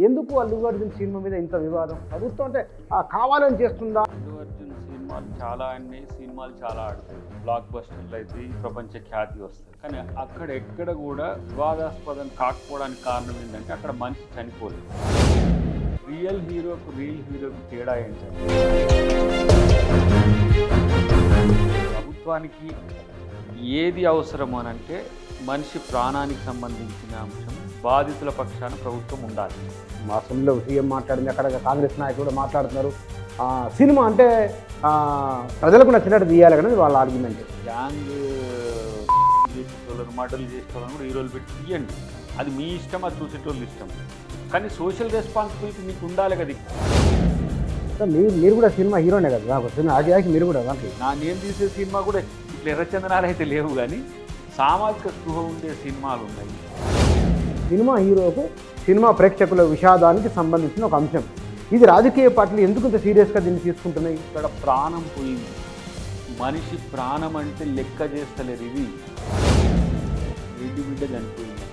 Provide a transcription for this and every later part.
ఎందుకు అల్లు అర్జున్ సినిమా మీద ఇంత వివాదం? ప్రభుత్వం అంటే కావాలని చేస్తుందా? అల్లు అర్జున్ సినిమాలు చాలా అన్ని సినిమాలు చాలా ఆడతాయి, బ్లాక్ బస్టర్లు అయితే ప్రపంచ ఖ్యాతి వస్తుంది. కానీ అక్కడ ఎక్కడ కూడా వివాదాస్పదం కాకపోవడానికి కారణం ఏంటంటే అక్కడ మనిషి చనిపోలేదు. రియల్ హీరోకు తేడా ఏంటంటే ప్రభుత్వానికి ఏది అవసరం అని అంటే మనిషి ప్రాణానికి సంబంధించిన అంశం బాధితుల పక్షాన ప్రభుత్వం ఉండాలి. మా అసెంబ్లీలో సీఎం మాట్లాడింది, అక్కడ కాంగ్రెస్ నాయకులు కూడా మాట్లాడుతున్నారు. సినిమా అంటే ప్రజలకు నచ్చినట్టు తీయాలి కానీ వాళ్ళ ఆర్గ్యుమెంట్. గ్యాంగ్ చేసేటోళ్ళని మర్డర్లు చేసేటోళ్ళని కూడా హీరోలు పెట్టి తీయండి, అది మీ ఇష్టం, అది చూసేటోళ్ళు ఇష్టం. కానీ సోషల్ రెస్పాన్సిబిలిటీ మీకు ఉండాలి కదా. మీరు కూడా సినిమా హీరోనే కదా, ఆగి మీరు కూడా దాంట్లో నేను తీసే సినిమా కూడా ఇట్లా ఎర్రచందనాలు అయితే లేవు, కానీ సామాజిక స్పృహ ఉండే సినిమాలు ఉన్నాయి. సినిమా హీరోకు సినిమా ప్రేక్షకుల విషాదానికి సంబంధించిన ఒక అంశం. ఇది రాజకీయ పార్టీలు ఎందుకు ఇంత సీరియస్గా దీన్ని తీసుకుంటున్నాయి? ఇక్కడ ప్రాణం పోయింది, మనిషి ప్రాణం అంటే లెక్క చేస్తలేరు. ఇది రెడ్డి బిడ్డ చనిపోయింది,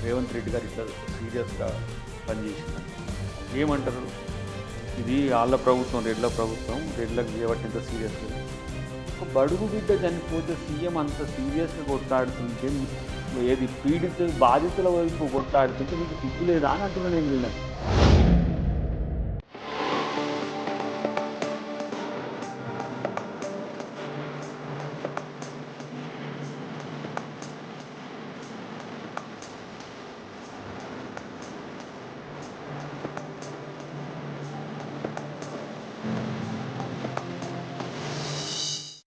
రేవంత్ రెడ్డి గారు ఇట్లా సీరియస్గా పనిచేసినారు. ఏమంటారు, ఇది వాళ్ళ ప్రభుత్వం, రెడ్ల ప్రభుత్వం, రెడ్లకు చేయబట్టి ఇంత సీరియస్గా. ఒక బడుగు బిడ్డ చనిపోతే సీఎం అంత సీరియస్గా కొట్లాడుతుంటే, ఏది పీడిత బాధితుల వైపు కొట్లాడుతుంటే మీకు సిగ్గులేదా అని అంటున్నాను నేను. వెళ్ళాను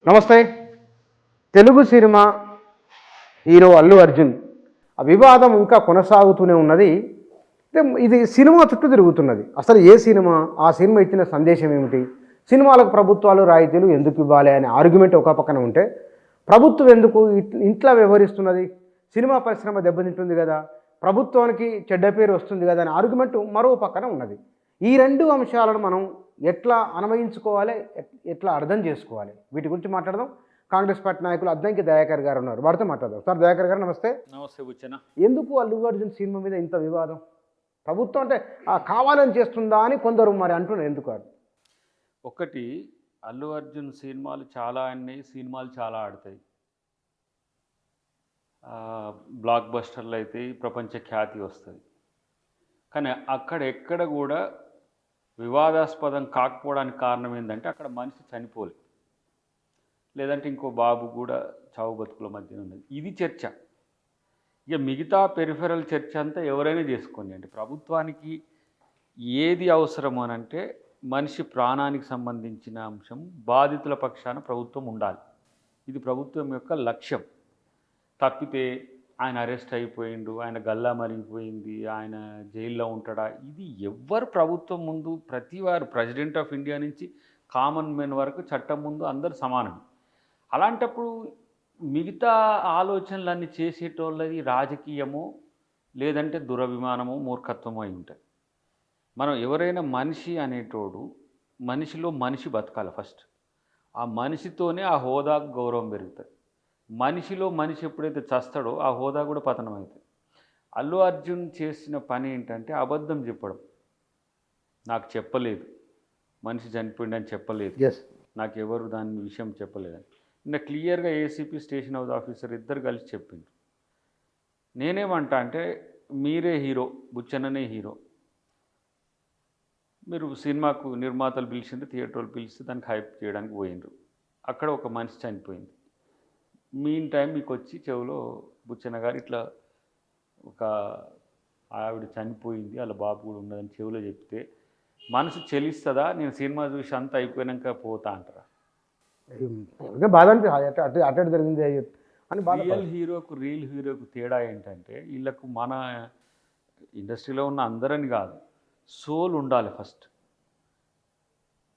నమస్తే. తెలుగు సినిమా హీరో అల్లు అర్జున్ ఆ వివాదం ఇంకా కొనసాగుతూనే ఉన్నది. ఇది సినిమా చుట్టూ తిరుగుతున్నది. అసలు ఏ సినిమా, ఆ సినిమా ఇచ్చిన సందేశం ఏమిటి, సినిమాలకు ప్రభుత్వాలు రాయితీలు ఎందుకు ఇవ్వాలి అనే ఆర్గ్యుమెంట్ ఒక పక్కన ఉంటే, ప్రభుత్వం ఎందుకు ఇంట్లో వ్యవహరిస్తున్నది, సినిమా పరిశ్రమ దెబ్బతింటుంది కదా, ప్రభుత్వానికి చెడ్డ పేరు వస్తుంది కదా అనే ఆర్గ్యుమెంట్ మరో పక్కన ఉన్నది. ఈ రెండు అంశాలను మనం ఎట్లా అన్వయించుకోవాలి, ఎట్లా అర్థం చేసుకోవాలి, వీటి గురించి మాట్లాడదాం. కాంగ్రెస్ పార్టీ నాయకులు అద్దంకి దయాకర్ గారు ఉన్నారు, వారితో మాట్లాడదాం. సార్ దయాకర్ గారు నమస్తే. నమస్తే బుచ్చన్న. ఎందుకు అల్లు అర్జున్ సినిమా మీద ఇంత వివాదం? ప్రభుత్వం అంటే కావాలని చేస్తుందా అని కొందరు మరి అంటున్నారు. ఎందుకు? ఒకటి, అల్లు అర్జున్ సినిమాలు చాలా అన్ని సినిమాలు చాలా ఆడతాయి, బ్లాక్ బస్టర్లు అయితే ప్రపంచ ఖ్యాతి వస్తుంది. కానీ అక్కడ ఎక్కడ కూడా వివాదాస్పదం కాకపోవడానికి కారణం ఏంటంటే అక్కడ మనిషి చనిపోలేదు, లేదంటే ఇంకో బాబు కూడా చావు బతుకుల మధ్య ఉన్నది. ఇది చర్చ. ఇక మిగతా పెరిఫెరల్ చర్చ అంతా ఎవరైనా చేసుకోండి. అంటే ప్రభుత్వానికి ఏది అవసరం అని అంటే మనిషి ప్రాణానికి సంబంధించిన అంశం బాధితుల పక్షాన ప్రభుత్వం ఉండాలి. ఇది ప్రభుత్వం యొక్క లక్ష్యం. తప్పితే ఆయన అరెస్ట్ అయిపోయిండు, ఆయన గల్లా మరిగిపోయింది, ఆయన జైల్లో ఉంటాడా, ఇది ఎవ్వరు ప్రభుత్వం ముందు ప్రతివారు, ప్రెసిడెంట్ ఆఫ్ ఇండియా నుంచి కామన్ మెన్ వరకు చట్టం ముందు అందరు సమానం. అలాంటప్పుడు మిగతా ఆలోచనలన్నీ చేసేటోళ్ళది రాజకీయము, లేదంటే దురభిమానము, మూర్ఖత్వము అయి ఉంటుంది. మనం ఎవరైనా మనిషి అనేటోడు, మనిషిలో మనిషి బతకాలి ఫస్ట్. ఆ మనిషితోనే ఆ హోదాకు గౌరవం పెరుగుతుంది. మనిషిలో మనిషి ఎప్పుడైతే చస్తాడో ఆ హోదా కూడా పతనం అవుతుంది. అల్లు అర్జున్ చేసిన పని ఏంటంటే అబద్ధం చెప్పడం. నాకు చెప్పలేదు, మనిషి చనిపోయిందని చెప్పలేదు, నాకు ఎవరు దాని విషయం చెప్పలేదని నిన్న క్లియర్గా ఏసీపీ, స్టేషన్ హౌస్ ఆఫీసర్ ఇద్దరు కలిసి చెప్పిండ్రు. నేనేమంటా అంటే, మీరే హీరో, బుచ్చన్ననే హీరో, మీరు సినిమాకు నిర్మాతలు పిలిచిండ్రు, థియేటర్లు పిలిస్తే దానికి హైప్ చేయడానికి పోయిండ్రు. అక్కడ ఒక మనిషి చనిపోయింది. మీన్ టైం మీకు వచ్చి చెవిలో బుచ్చన్న గారు ఇట్లా ఒక ఆవిడ చనిపోయింది, వాళ్ళ బాబు కూడా ఉన్నదని చెవిలో చెప్తే మనసు చెలిస్తుందా? నేను సినిమా చూసి అంతా అయిపోయాక పోతా అంటారా? బాధ అటు జరిగింది అని. రియల్ హీరోకు తేడా ఏంటంటే, వీళ్ళకు మన ఇండస్ట్రీలో ఉన్న అందరని కాదు, సోల్ ఉండాలి ఫస్ట్.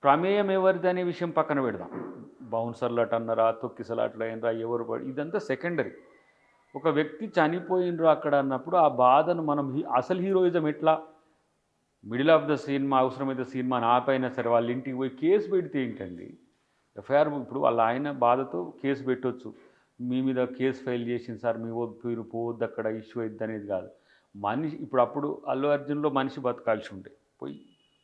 ప్రమేయం ఎవరిది అనే విషయం పక్కన పెడదాం. బౌన్సర్లు అటు అన్నారా, తొక్కిసలాట్లు అయినరా, ఎవరు పడి, ఇదంతా సెకండరీ. ఒక వ్యక్తి చనిపోయినరు అక్కడ అన్నప్పుడు ఆ బాధను మనం అసలు హీరోయిజం ఎట్లా, మిడిల్ ఆఫ్ ద సినిమా అవసరమైతే సినిమాని ఆపైనా సరే వాళ్ళ ఇంటికి పోయి కేసు పెడితే ఏంటండి, ఎఫ్ఐఆర్. ఇప్పుడు వాళ్ళ ఆయన బాధతో కేసు పెట్టవచ్చు, మీ మీద కేసు ఫైల్ చేసింది సార్, మీ మీరు పోవద్దు అక్కడ ఇష్యూ అవుద్ది అనేది కాదు. మనిషి ఇప్పుడు అప్పుడు అల్లు అర్జున్లో మనిషి బతకాల్సి ఉండే పోయి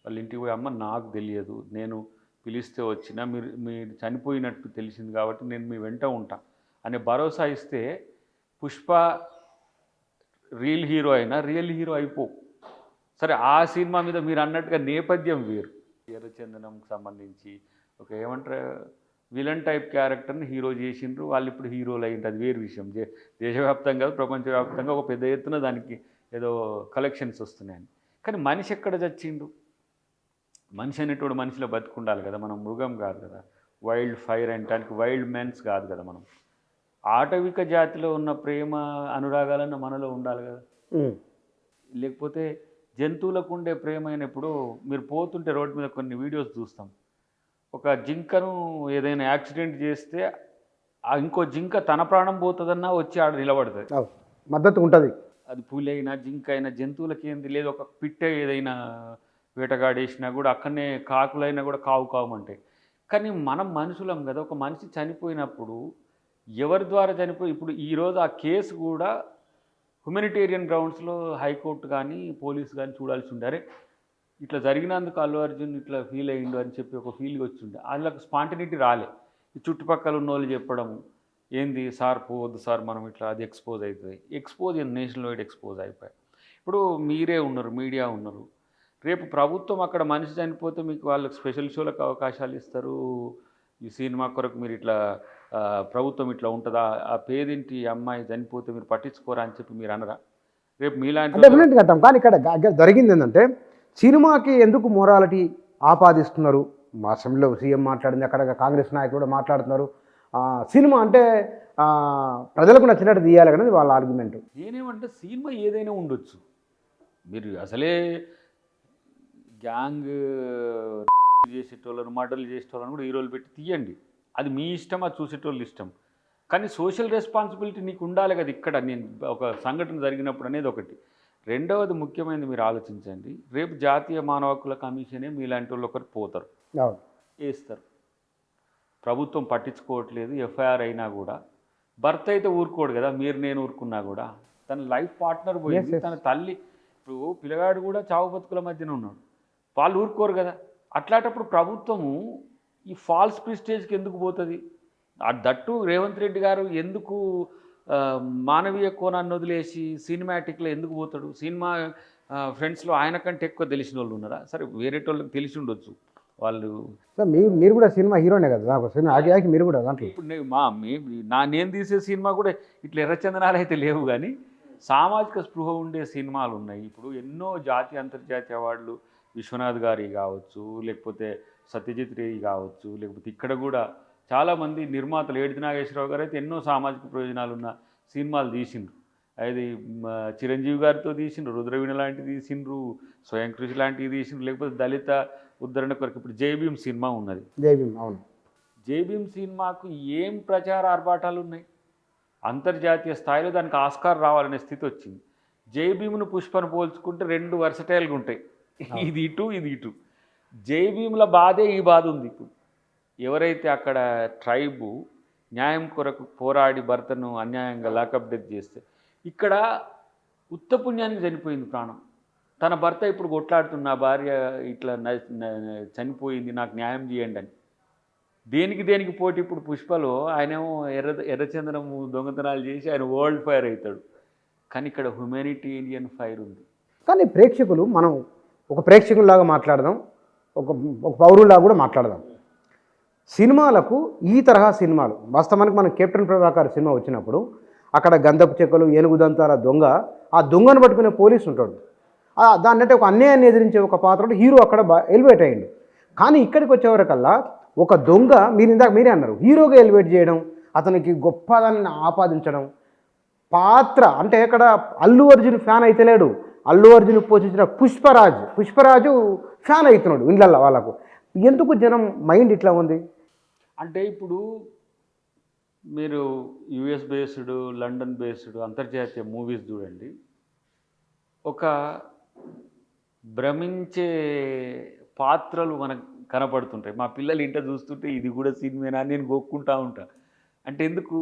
వాళ్ళ ఇంటికి పోయి అమ్మ నాకు తెలియదు, నేను పిలిస్తే వచ్చినా మీరు చనిపోయినట్టు తెలిసింది కాబట్టి నేను మీ వెంట ఉంటా అనే భరోసా ఇస్తే పుష్ప రియల్ హీరో అయినా రియల్ హీరో అయిపో. సరే ఆ సినిమా మీద మీరు అన్నట్టుగా నేపథ్యం వేరు. ఎర్రచందనంకి సంబంధించి ఒక ఏమంటారు విలన్ టైప్ క్యారెక్టర్ని హీరో చేసిండ్రు, వాళ్ళు ఇప్పుడు హీరోలు అయ్యింది, అది వేరు విషయం. దేశవ్యాప్తంగా ప్రపంచవ్యాప్తంగా ఒక పెద్ద ఎత్తున దానికి ఏదో కలెక్షన్స్ వస్తున్నాయని. కానీ మనిషి ఎక్కడ చచ్చిండు? మనిషి అనేటువంటి మనిషిలో బతుకుండాలి కదా, మనం మృగం కాదు కదా, వైల్డ్ ఫైర్ అంటానికి వైల్డ్ మెన్స్ కాదు కదా, మనం ఆటవిక జాతిలో ఉన్న ప్రేమ అనురాగాలన్న మనలో ఉండాలి కదా. లేకపోతే జంతువులకు ఉండే ప్రేమ అయినప్పుడు మీరు పోతుంటే రోడ్డు మీద కొన్ని వీడియోస్ చూస్తాం, ఒక జింకను ఏదైనా యాక్సిడెంట్ చేస్తే ఇంకో జింక తన ప్రాణం పోతుందన్నా వచ్చి ఆడ నిలబడుతుంది, మద్దతు ఉంటుంది. అది పులి అయినా జింక అయినా జంతువులకి ఏంది లేదు. ఒక పిట్ట ఏదైనా వేటగాడేసినా కూడా అక్కడనే కాకులైనా కూడా కావుమంటాయి. కానీ మనం మనుషులం కదా, ఒక మనిషి చనిపోయినప్పుడు ఎవరి ద్వారా ఇప్పుడు ఈరోజు ఆ కేసు కూడా హ్యుమానిటేరియన్ గ్రౌండ్స్లో హైకోర్టు కానీ పోలీసు కానీ చూడాల్సి ఉండారే, ఇట్లా జరిగినందుకు అల్లు అర్జున్ ఇట్లా ఫీల్ అయ్యిండు అని చెప్పి ఒక ఫీలింగ్ వచ్చిండే. వాళ్ళకి స్పాంటినిటీ రాలే. ఈ చుట్టుపక్కల ఉన్న వాళ్ళు చెప్పడము ఏంది సార్ పోవద్దు సార్ మనం ఇట్లా, అది ఎక్స్పోజ్ అవుతుంది. ఎక్స్పోజ్ నేషనల్ వైడ్ ఎక్స్పోజ్ అయిపోయాయి. ఇప్పుడు మీరే ఉన్నారు, మీడియా ఉన్నారు, రేపు ప్రభుత్వం అక్కడ మనిషి చనిపోతే మీకు వాళ్ళకి స్పెషల్ షోలకు అవకాశాలు ఇస్తారు. ఈ సినిమా కొరకు మీరు ఇట్లా ప్రభుత్వం ఇట్లా ఉంటుందా, ఆ పేదింటి అమ్మాయి చనిపోతే మీరు పట్టించుకోరా అని చెప్పి మీరు అనరా? రేపు మీలాంటి డెఫినెట్గా అంటాం. కానీ ఇక్కడ జరిగింది ఏంటంటే సినిమాకి ఎందుకు మొరాలిటీ ఆపాదిస్తున్నారు? మా అసెంబ్లీలో సీఎం మాట్లాడింది, అక్కడ కాంగ్రెస్ నాయకులు కూడా మాట్లాడుతున్నారు. సినిమా అంటే ప్రజలకు నచ్చినట్టు తీయాలి అనేది వాళ్ళ ఆర్గ్యుమెంట్. నేనేమంటే సినిమా ఏదైనా ఉండొచ్చు, మీరు అసలే గ్యాంగ్ చేసేటోళ్ళను మర్డర్లు చేసేటోళ్ళని కూడా హీరోలు పెట్టి తీయండి, అది మీ ఇష్టం, అది చూసేటోళ్ళు ఇష్టం. కానీ సోషల్ రెస్పాన్సిబిలిటీ నీకు ఉండాలి కదా. ఇక్కడ నేను ఒక సంఘటన జరిగినప్పుడు అనేది ఒకటి. రెండవది ముఖ్యమైనది మీరు ఆలోచించండి, రేపు జాతీయ మానవ హక్కుల కమిషనే మీలాంటి వాళ్ళు ఒకరు పోతారు, వేస్తారు, ప్రభుత్వం పట్టించుకోవట్లేదు, ఎఫ్ఐఆర్ అయినా కూడా భర్త అయితే ఊరుకోడు కదా, మీరు నేను ఊరుకున్నా కూడా తన లైఫ్ పార్ట్నర్ పోయింది, తన తల్లి, ఇప్పుడు పిల్లగాడు కూడా చావు బతుకుల మధ్యన ఉన్నాడు, వాళ్ళు ఊరుకోరు కదా. అట్లాంటప్పుడు ప్రభుత్వము ఈ ఫాల్స్ ప్రిస్టేజ్కి ఎందుకు పోతుంది? దట్టు రేవంత్ రెడ్డి గారు ఎందుకు మానవీయ కోణాన్ని వదిలేసి సినిమాటిక్లో ఎందుకు పోతాడు? సినిమా ఫ్రెండ్స్లో ఆయన కంటే ఎక్కువ తెలిసిన వాళ్ళు ఉన్నారా? సరే వేరేటోళ్ళకి తెలిసి ఉండొచ్చు వాళ్ళు. మీరు కూడా సినిమా హీరోనే కదా, మీరు కూడా దాంట్లో. ఇప్పుడు నేను తీసే సినిమా కూడా ఇట్లా ఎర్రచందనాలు అయితే లేవు, కానీ సామాజిక స్పృహ ఉండే సినిమాలు ఉన్నాయి. ఇప్పుడు ఎన్నో జాతీయ అంతర్జాతీయ అవార్డులు విశ్వనాథ్ గారి కావచ్చు, లేకపోతే సత్యజిత్ రే కావచ్చు, లేకపోతే ఇక్కడ కూడా చాలామంది నిర్మాతలు, ఏడిది నాగేశ్వరరావు గారు అయితే ఎన్నో సామాజిక ప్రయోజనాలు ఉన్న సినిమాలు తీసిండ్రు. అది చిరంజీవి గారితో తీసిండ్రు, రుద్రవీణ లాంటివి తీసిండ్రు, స్వయం కృషి లాంటివి తీసిండ్రు, లేకపోతే దళిత ఉద్ధరణ కొరకు ఇప్పుడు జై భీమ్ సినిమా ఉన్నది. అవును, జై భీమ్ సినిమాకు ఏం ప్రచార ఆర్భాటాలు ఉన్నాయి, అంతర్జాతీయ స్థాయిలో దానికి ఆస్కార్ రావాలనే స్థితి వచ్చింది. జై భీమ్ను పుష్పను పోల్చుకుంటే రెండు వర్సటైల్గా ఉంటాయి, ఇది ఇటు ఇది ఇటు. జై భీమ్ల బాధే ఈ బాధ ఉంది. ఇప్పుడు ఎవరైతే అక్కడ ట్రైబు న్యాయం కొరకు పోరాడి భర్తను అన్యాయంగా లాకప్ డెత్ చేస్తే, ఇక్కడ ఉత్తపుణ్యానికి చనిపోయింది ప్రాణం, తన భర్త ఇప్పుడు కొట్లాడుతున్న నా భార్య ఇట్లా చనిపోయింది, నాకు న్యాయం చేయండి అని. దేనికి పోటీ? ఇప్పుడు పుష్పలో ఆయనేమో ఎర్రచందనము దొంగతనాలు చేసి ఆయన వరల్డ్ ఫైర్ అవుతాడు, కానీ ఇక్కడ హ్యుమానిటేరియన్ ఫైర్ ఉంది. కానీ ప్రేక్షకులు, మనం ఒక ప్రేక్షకుల్లాగా మాట్లాడదాం, ఒక పౌరుల్లాగా కూడా మాట్లాడదాం. సినిమాలకు ఈ తరహా సినిమాలు వాస్తవానికి మనం కెప్టెన్ ప్రభాకర్ సినిమా వచ్చినప్పుడు అక్కడ గంధపు చెక్కలు, ఏనుగుదంతాల దొంగ, ఆ దొంగను పట్టుకునే పోలీసు ఉంటాడు, దాన్ని అంటే ఒక అన్యాయాన్ని ఎదిరించే ఒక పాత్రలో హీరో అక్కడ ఎలివేట్ అయ్యిండు. కానీ ఇక్కడికి వచ్చేవరకల్లా ఒక దొంగ, మీరే అన్నారు, హీరోగా ఎలివేట్ చేయడం, అతనికి గొప్పదాన్ని ఆపాదించడం, పాత్ర అంటే ఇక్కడ అల్లు అర్జున్ ఫ్యాన్ అయితే లేడు, అల్లు అర్జున్ పోషించిన పుష్పరాజు ఫ్యాన్ అవుతున్నాడు ఇండ్లల్లో. వాళ్ళకు ఎందుకు జనం మైండ్ ఇట్లా ఉంది అంటే, ఇప్పుడు మీరు యుఎస్ బేస్డ్, లండన్ బేస్డ్ అంతర్జాతీయ మూవీస్ చూడండి, ఒక భ్రమించే పాత్రలు మనకు కనపడుతుంటాయి. మా పిల్లలు ఇంట చూస్తుంటే ఇది కూడా సినిమానా నేను గోక్కుంటా ఉంటా. అంటే ఎందుకు?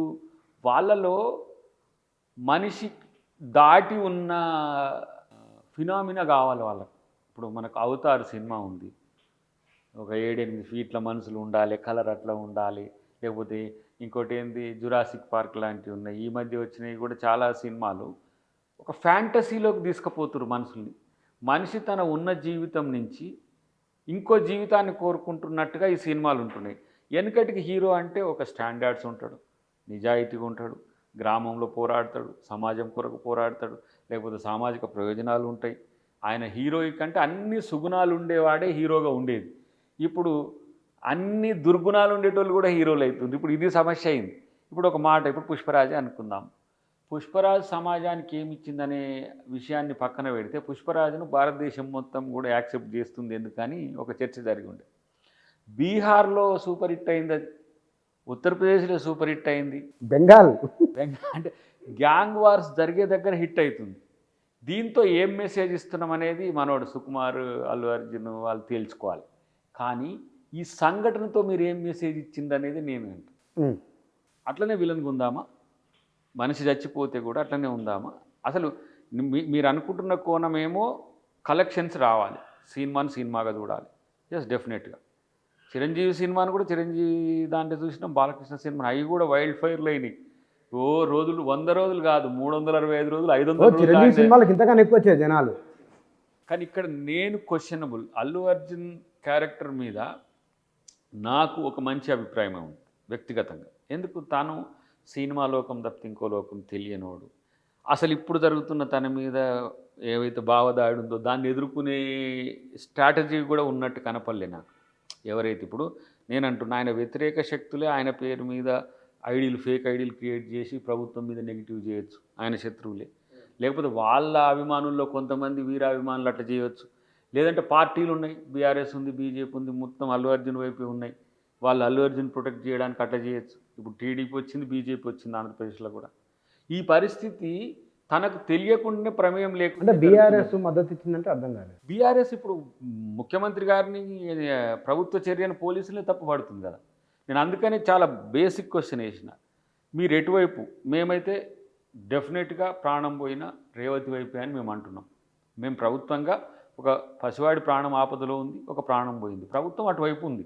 వాళ్ళలో మనిషి దాటి ఉన్న ఫినామినా కావాలి వాళ్ళకు. ఇప్పుడు మనకు అవతార్ సినిమా ఉంది, ఒక 7-8 ఫీట్ల మనుషులు ఉండాలి, కలర్ అట్లా ఉండాలి, లేకపోతే ఇంకోటి ఏంది జురాసిక్ పార్క్ లాంటివి ఉన్నాయి. ఈ మధ్య వచ్చినవి కూడా చాలా సినిమాలు ఒక ఫ్యాంటసీలోకి తీసుకుపోతున్నారు మనుషుల్ని. మనిషి తన ఉన్న జీవితం నుంచి ఇంకో జీవితాన్ని కోరుకుంటున్నట్టుగా ఈ సినిమాలు ఉంటున్నాయి. వెనకటికి హీరో అంటే ఒక స్టాండర్డ్స్ ఉంటాడు, నిజాయితీగా ఉంటాడు, గ్రామంలో పోరాడతాడు, సమాజం కొరకు పోరాడతాడు, లేకపోతే సామాజిక ప్రయోజనాలు ఉంటాయి. ఆయన హీరోయిక్ అంటే అన్ని సుగుణాలు ఉండేవాడే హీరోగా ఉండేది. ఇప్పుడు అన్ని దుర్గుణాలు ఉండేటోళ్ళు కూడా హీరోలు అవుతుంది. ఇప్పుడు ఇది సమస్య అయింది. ఇప్పుడు ఒక మాట, ఇప్పుడు పుష్పరాజే అనుకుందాం. పుష్పరాజు సమాజానికి ఏమి ఇచ్చిందనే విషయాన్ని పక్కన పెడితే పుష్పరాజును భారతదేశం మొత్తం కూడా యాక్సెప్ట్ చేస్తుంది ఎందుకని ఒక చర్చ జరిగి ఉండే. బీహార్లో సూపర్ హిట్ అయింది, అది ఉత్తరప్రదేశ్లో సూపర్ హిట్ అయింది, బెంగాల్ అంటే గ్యాంగ్ వార్స్ జరిగే దగ్గర హిట్ అవుతుంది. దీంతో ఏం మెసేజ్ ఇస్తున్నాం అనేది మనోడు సుకుమార్, అల్లు అర్జున్ వాళ్ళు తేల్చుకోవాలి. కానీ ఈ సంఘటనతో మీరు ఏం మెసేజ్ ఇచ్చిందనేది నేను అంటాను. అట్లనే విలన్గా ఉందామా, మనిషి చచ్చిపోతే కూడా అట్లనే ఉందామా? అసలు మీరు అనుకుంటున్న కోణమేమో కలెక్షన్స్ రావాలి, సినిమాని సినిమాగా చూడాలి. ఎస్, డెఫినెట్గా చిరంజీవి సినిమాను కూడా చిరంజీవి దాంట్లో చూసినాం, బాలకృష్ణ సినిమా అవి కూడా వైల్డ్ ఫైర్లు అయినాయి. ఓ రోజులు 100 రోజులు కాదు, 365 రోజులు, 500 చిరంజీవి సినిమాలకు ఇంతగానే ఎక్కువ వచ్చాయి జనాలు. కానీ ఇక్కడ నేను క్వశ్చనబుల్, అల్లు అర్జున్ క్యారెక్టర్ మీద నాకు ఒక మంచి అభిప్రాయం ఉంది వ్యక్తిగతంగా. ఎందుకు, తాను సినిమా లోకం తప్పితే ఇంకో లోకం తెలియనోడు. అసలు ఇప్పుడు జరుగుతున్న తన మీద ఏవైతే భావదాడి ఉందో దాన్ని ఎదుర్కొనే స్ట్రాటజీ కూడా ఉన్నట్టు కనపడలే నాకు. ఎవరైతే ఇప్పుడు నేను అంటున్నా, ఆయన వ్యతిరేక శక్తులే ఆయన పేరు మీద ఐడీలు, ఫేక్ ఐడీలు క్రియేట్ చేసి ప్రభుత్వం మీద నెగిటివ్ చేయొచ్చు, ఆయన శత్రువులే. లేకపోతే వాళ్ళ అభిమానుల్లో కొంతమంది వీరాభిమానులు అట్లా చేయవచ్చు. లేదంటే పార్టీలు ఉన్నాయి, బీఆర్ఎస్ ఉంది, బీజేపీ ఉంది, మొత్తం అల్లు అర్జున్ వైపే ఉన్నాయి, వాళ్ళు అల్లు అర్జున్ ప్రొటెక్ట్ చేయడానికి అట్లా చేయొచ్చు. ఇప్పుడు టీడీపీ వచ్చింది, బీజేపీ వచ్చింది ఆంధ్రప్రదేశ్లో కూడా. ఈ పరిస్థితి తనకు తెలియకుండానే ప్రమేయం లేకుండా బీఆర్ఎస్ మద్దతు ఇచ్చిందంటే అర్థం కాలేదు. బీఆర్ఎస్ ఇప్పుడు ముఖ్యమంత్రి గారిని, ప్రభుత్వ చర్యను పోలీసులే తప్పుపడుతుంది కదా. నేను అందుకని చాలా బేసిక్ క్వశ్చన్ వేసిన, మీరు ఎటువైపు? మేమైతే డెఫినెట్గా ప్రాణం పోయిన రేవతి వైపే అని మేము అంటున్నాం. మేము ప్రభుత్వంగా ఒక పసివాడి ప్రాణం ఆపదలో ఉంది, ఒక ప్రాణం పోయింది, ప్రభుత్వం అటువైపు ఉంది.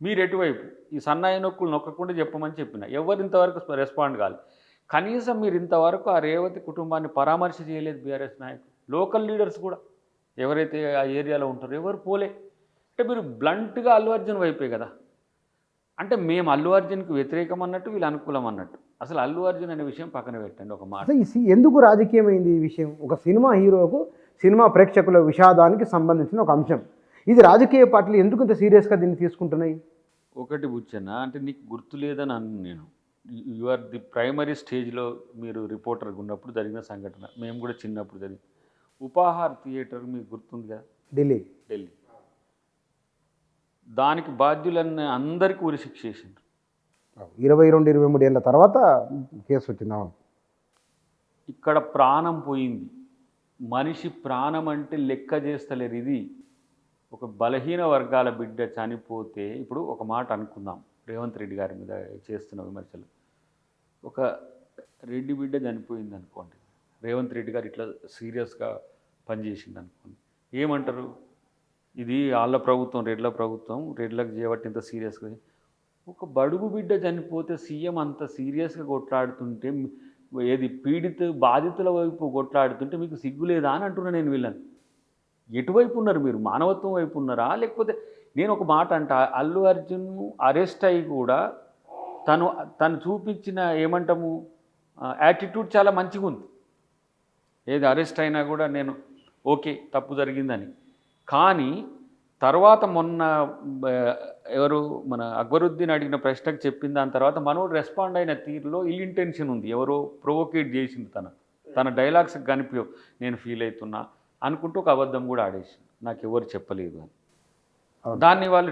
మీరు ఎటువైపు? ఈ సన్నాయి నొక్కులు నొక్కకుండా చెప్పమని చెప్పిన, ఎవరు ఇంతవరకు రెస్పాండ్ కాలేదు. కనీసం మీరు ఇంతవరకు ఆ రేవతి కుటుంబాన్ని పరామర్శ చేయలేదు బీఆర్ఎస్ నాయకులు. లోకల్ లీడర్స్ కూడా ఎవరైతే ఆ ఏరియాలో ఉంటారో ఎవరు పోలే. అంటే మీరు బ్లంట్గా అల్లు అర్జున్ వైపే కదా. అంటే మేము అల్లు అర్జున్కి వ్యతిరేకం అన్నట్టు, వీళ్ళు అనుకూలం అన్నట్టు. అసలు అల్లు అర్జున్ అనే విషయం పక్కన పెట్టండి. ఒక మాట, ఎందుకు రాజకీయమైంది ఈ విషయం? ఒక సినిమా హీరోకు, సినిమా ప్రేక్షకుల విషాదానికి సంబంధించిన ఒక అంశం. ఇది రాజకీయ పార్టీలు ఎందుకు ఇంత సీరియస్గా దీన్ని తీసుకుంటున్నాయి? ఒకటి బుచ్చన్న, అంటే నీకు గుర్తు లేదని అన్న నేను, యు ఆర్ ది ప్రైమరీ స్టేజ్లో మీరు రిపోర్టర్గా ఉన్నప్పుడు జరిగిన సంఘటన, మేము కూడా చిన్నప్పుడు జరిగింది. ఉపాహార్ థియేటర్ మీకు గుర్తుంది కదా, ఢిల్లీ. దానికి బాధ్యులన్నీ అందరికీ ఉరిశిక్ష చేసిండ్రు. 22-23 ఏళ్ళ తర్వాత కేసు వచ్చిందా? ఇక్కడ ప్రాణం పోయింది. మనిషి ప్రాణం అంటే లెక్క చేస్తలేరు. ఇది ఒక బలహీన వర్గాల బిడ్డ చనిపోతే, ఇప్పుడు ఒక మాట అనుకుందాం, రేవంత్ రెడ్డి గారి మీద చేస్తున్న విమర్శలు, ఒక రెడ్డి బిడ్డ చనిపోయింది అనుకోండి, రేవంత్ రెడ్డి గారు ఇట్లా సీరియస్గా పనిచేసింది అనుకోండి, ఏమంటారు? ఇది వాళ్ళ ప్రభుత్వం, రెడ్ల ప్రభుత్వం, రెడ్లకు చేయబట్టి ఇంత సీరియస్గా. ఒక బడుగు బిడ్డ చనిపోతే సీఎం అంత సీరియస్గా కొట్లాడుతుంటే, ఏది బాధితుల వైపు కొట్లాడుతుంటే మీకు సిగ్గులేదా అని అంటున్నా నేను. వీళ్ళని ఎటువైపు ఉన్నారు మీరు? మానవత్వం వైపు ఉన్నారా? లేకపోతే నేను ఒక మాట అంట, అల్లు అర్జున్ అరెస్ట్ అయ్యి కూడా తను చూపించిన ఏమంటాము యాటిట్యూడ్ చాలా మంచిగా ఉంది. ఏది అరెస్ట్ అయినా కూడా నేను ఓకే తప్పు జరిగిందని. కానీ తర్వాత మొన్న ఎవరు మన అక్బరుద్దీన్ అడిగిన ప్రశ్నకు చెప్పిన దాని తర్వాత మనోడు రెస్పాండ్ అయిన తీరులో ఇల్ ఇంటెన్షన్ ఉంది, ఎవరో ప్రొవోకేట్ చేసింది, తన డైలాగ్స్ కనిపించవు, నేను ఫీల్ అవుతున్నా అనుకుంటూ ఒక అబద్ధం కూడా ఆడేసి నాకు ఎవరు చెప్పలేదు అని. దాన్ని వాళ్ళు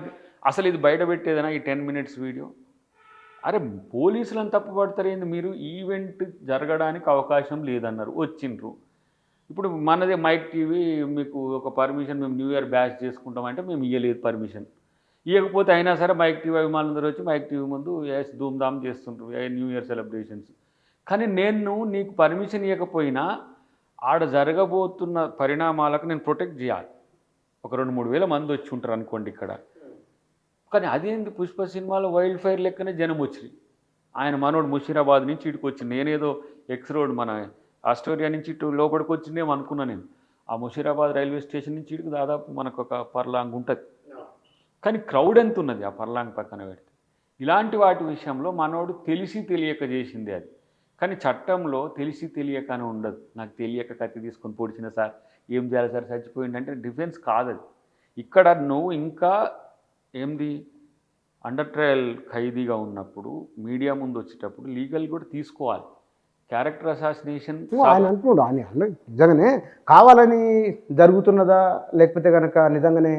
అసలు ఇది బయట పెట్టేదనా ఈ 10 minutes వీడియో? అరే పోలీసులను తప్పుపడతారేంది మీరు? ఈవెంట్ జరగడానికి అవకాశం లేదన్నారు, వచ్చిండ్రు. ఇప్పుడు మనదే మైక్ టీవీ, మీకు ఒక పర్మిషన్, మేము న్యూ ఇయర్ బ్యాచ్ చేసుకుంటామంటే మేము ఇవ్వలేదు పర్మిషన్. ఇవ్వకపోతే అయినా సరే మైక్ టీవీ అభిమానులందరూ వచ్చి మైక్ టీవీ ముందు ధూమ్ధామ్ చేస్తుంటారు న్యూ ఇయర్ సెలబ్రేషన్స్. కానీ నేను నీకు పర్మిషన్ ఇవ్వకపోయినా ఆడ జరగబోతున్న పరిణామాలకు నేను ప్రొటెక్ట్ చేయాలి. ఒక 2-3 వేల మంది వచ్చి ఉంటారు అనుకోండి ఇక్కడ. కానీ అదేంది పుష్ప సినిమాలో వైల్డ్ ఫైర్ లెక్కనే జనం వచ్చింది. ఆయన మనోడు ముషీరాబాద్ నుంచి ఇటుకు వచ్చి, నేనేదో ఎక్స్ రోడ్ మన ఆస్టోరియా నుంచి ఇటు లోపలికి వచ్చిందేమో అనుకున్నా నేను. ఆ ముషీరాబాద్ రైల్వే స్టేషన్ నుంచి ఇటుకు దాదాపు మనకు ఒక పర్లాంగ్ ఉంటుంది. కానీ క్రౌడ్ ఎంత ఉన్నది ఆ పర్లాంగ్ పక్కన పెడితే. ఇలాంటి వాటి విషయంలో మనోడు తెలిసి తెలియక చేసింది అది. కానీ చట్టంలో తెలిసి తెలియక అని ఉండదు. నాకు తెలియక కత్తి తీసుకొని పొడిచిన సార్, ఏం చేయాలి సార్, చచ్చిపోయిందంటే డిఫెన్స్ కాదది. ఇక్కడ నువ్వు ఇంకా ఏంది అండర్ ట్రయల్ ఖైదీగా ఉన్నప్పుడు మీడియా ముందు వచ్చేటప్పుడు లీగల్ కూడా తీసుకోవాలి. క్యారెక్టర్ అసాసినేషన్ ఆయన అంటున్నాడు, ఆయన నిజంగానే కావాలని జరుగుతున్నదా లేకపోతే కనుక నిజంగానే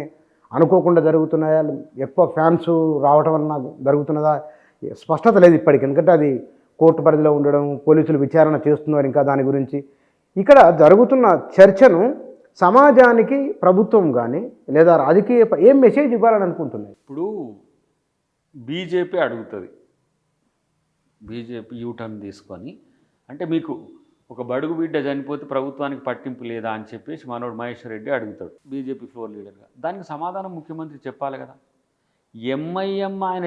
అనుకోకుండా జరుగుతున్నాయా, ఎక్కువ ఫ్యాన్స్ రావటం వలన జరుగుతున్నదా, స్పష్టత లేదు ఇప్పటికి. ఎందుకంటే అది కోర్టు పరిధిలో ఉండడం, పోలీసులు విచారణ చేస్తున్నారు ఇంకా దాని గురించి. ఇక్కడ జరుగుతున్న చర్చను సమాజానికి ప్రభుత్వం కానీ లేదా రాజకీయ ఏం మెసేజ్ ఇవ్వాలని అనుకుంటున్నాయి? ఇప్పుడు బీజేపీ అడుగుతుంది, బీజేపీ యూటర్న్ తీసుకొని, అంటే మీకు ఒక బడుగు బిడ్డ చనిపోతే ప్రభుత్వానికి పట్టింపు లేదా అని చెప్పేసి మనోడు మహేశ్వర్ రెడ్డి అడుగుతాడు బీజేపీ ఫ్లోర్ లీడర్గా. దానికి సమాధానం ముఖ్యమంత్రి చెప్పాలి కదా. ఎంఐఎం ఆయన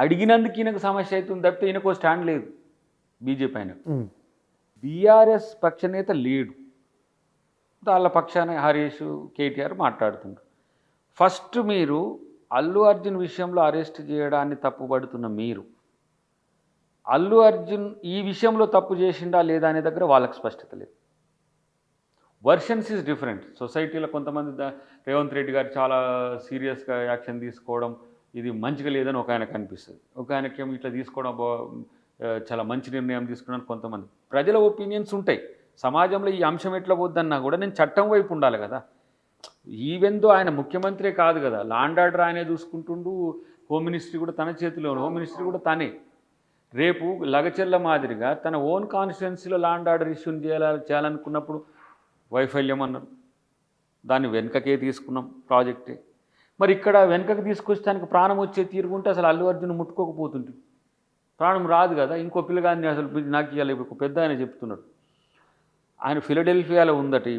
అడిగినందుకు ఈయనకు సమస్య అవుతుంది తప్పితే ఈయనకో స్టాండ్ లేదు బీజేపీ ఆయనకు. బీఆర్ఎస్ పక్షనేత లేడు, వాళ్ళ పక్షాన హరీష్ కేటీఆర్ మాట్లాడుతుండ్రు. ఫస్ట్ మీరు అల్లు అర్జున్ విషయంలో అరెస్ట్ చేయడాన్ని తప్పుపడుతున్న మీరు, అల్లు అర్జున్ ఈ విషయంలో తప్పు చేసిండా లేదా అనే దగ్గర వాళ్ళకి స్పష్టత లేదు. Versions is different. సొసైటీలో కొంతమంది రేవంత్ రెడ్డి గారు చాలా సీరియస్గా యాక్షన్ తీసుకోవడం ఇది మంచిగా లేదని ఒక ఆయనకు అనిపిస్తుంది, ఒక ఆయనకేమో ఇట్లా తీసుకోవడం చాలా మంచి నిర్ణయం తీసుకోవడానికి కొంతమంది ప్రజల ఒపీనియన్స్ ఉంటాయి. సమాజంలో ఈ అంశం ఎట్లా పోద్దన్నా కూడా నేను చట్టం వైపు ఉండాలి కదా. ఈవెందో ఆయన ముఖ్యమంత్రే కాదు కదా, లా అండ్ ఆర్డర్ ఆయనే చూసుకుంటుండు, హోమ్ మినిస్ట్రీ కూడా తన చేతిలో, హోమ్ మినిస్ట్రీ కూడా తనే. రేపు లగచెర్ల మాదిరిగా తన ఓన్ కాన్స్టిట్యున్సీలో లా అండ్ ఆర్డర్ ఇష్యూని చేయాలనుకున్నప్పుడు వైఫల్యం అన్నారు, దాన్ని వెనుకకే తీసుకున్నాం ప్రాజెక్టే. మరి ఇక్కడ వెనుకకు తీసుకొచ్చడానికి ప్రాణం వచ్చే తీరుగుంటే అసలు అల్లు అర్జున్ ముట్టుకోకపోతుంటుంది, ప్రాణం రాదు కదా. ఇంకో పిల్లగాన్ని అసలు నాకు ఇవ్వాలి ఒక పెద్ద ఆయన చెప్తున్నాడు, ఆయన ఫిలడెల్ఫియాలో ఉందట ఈ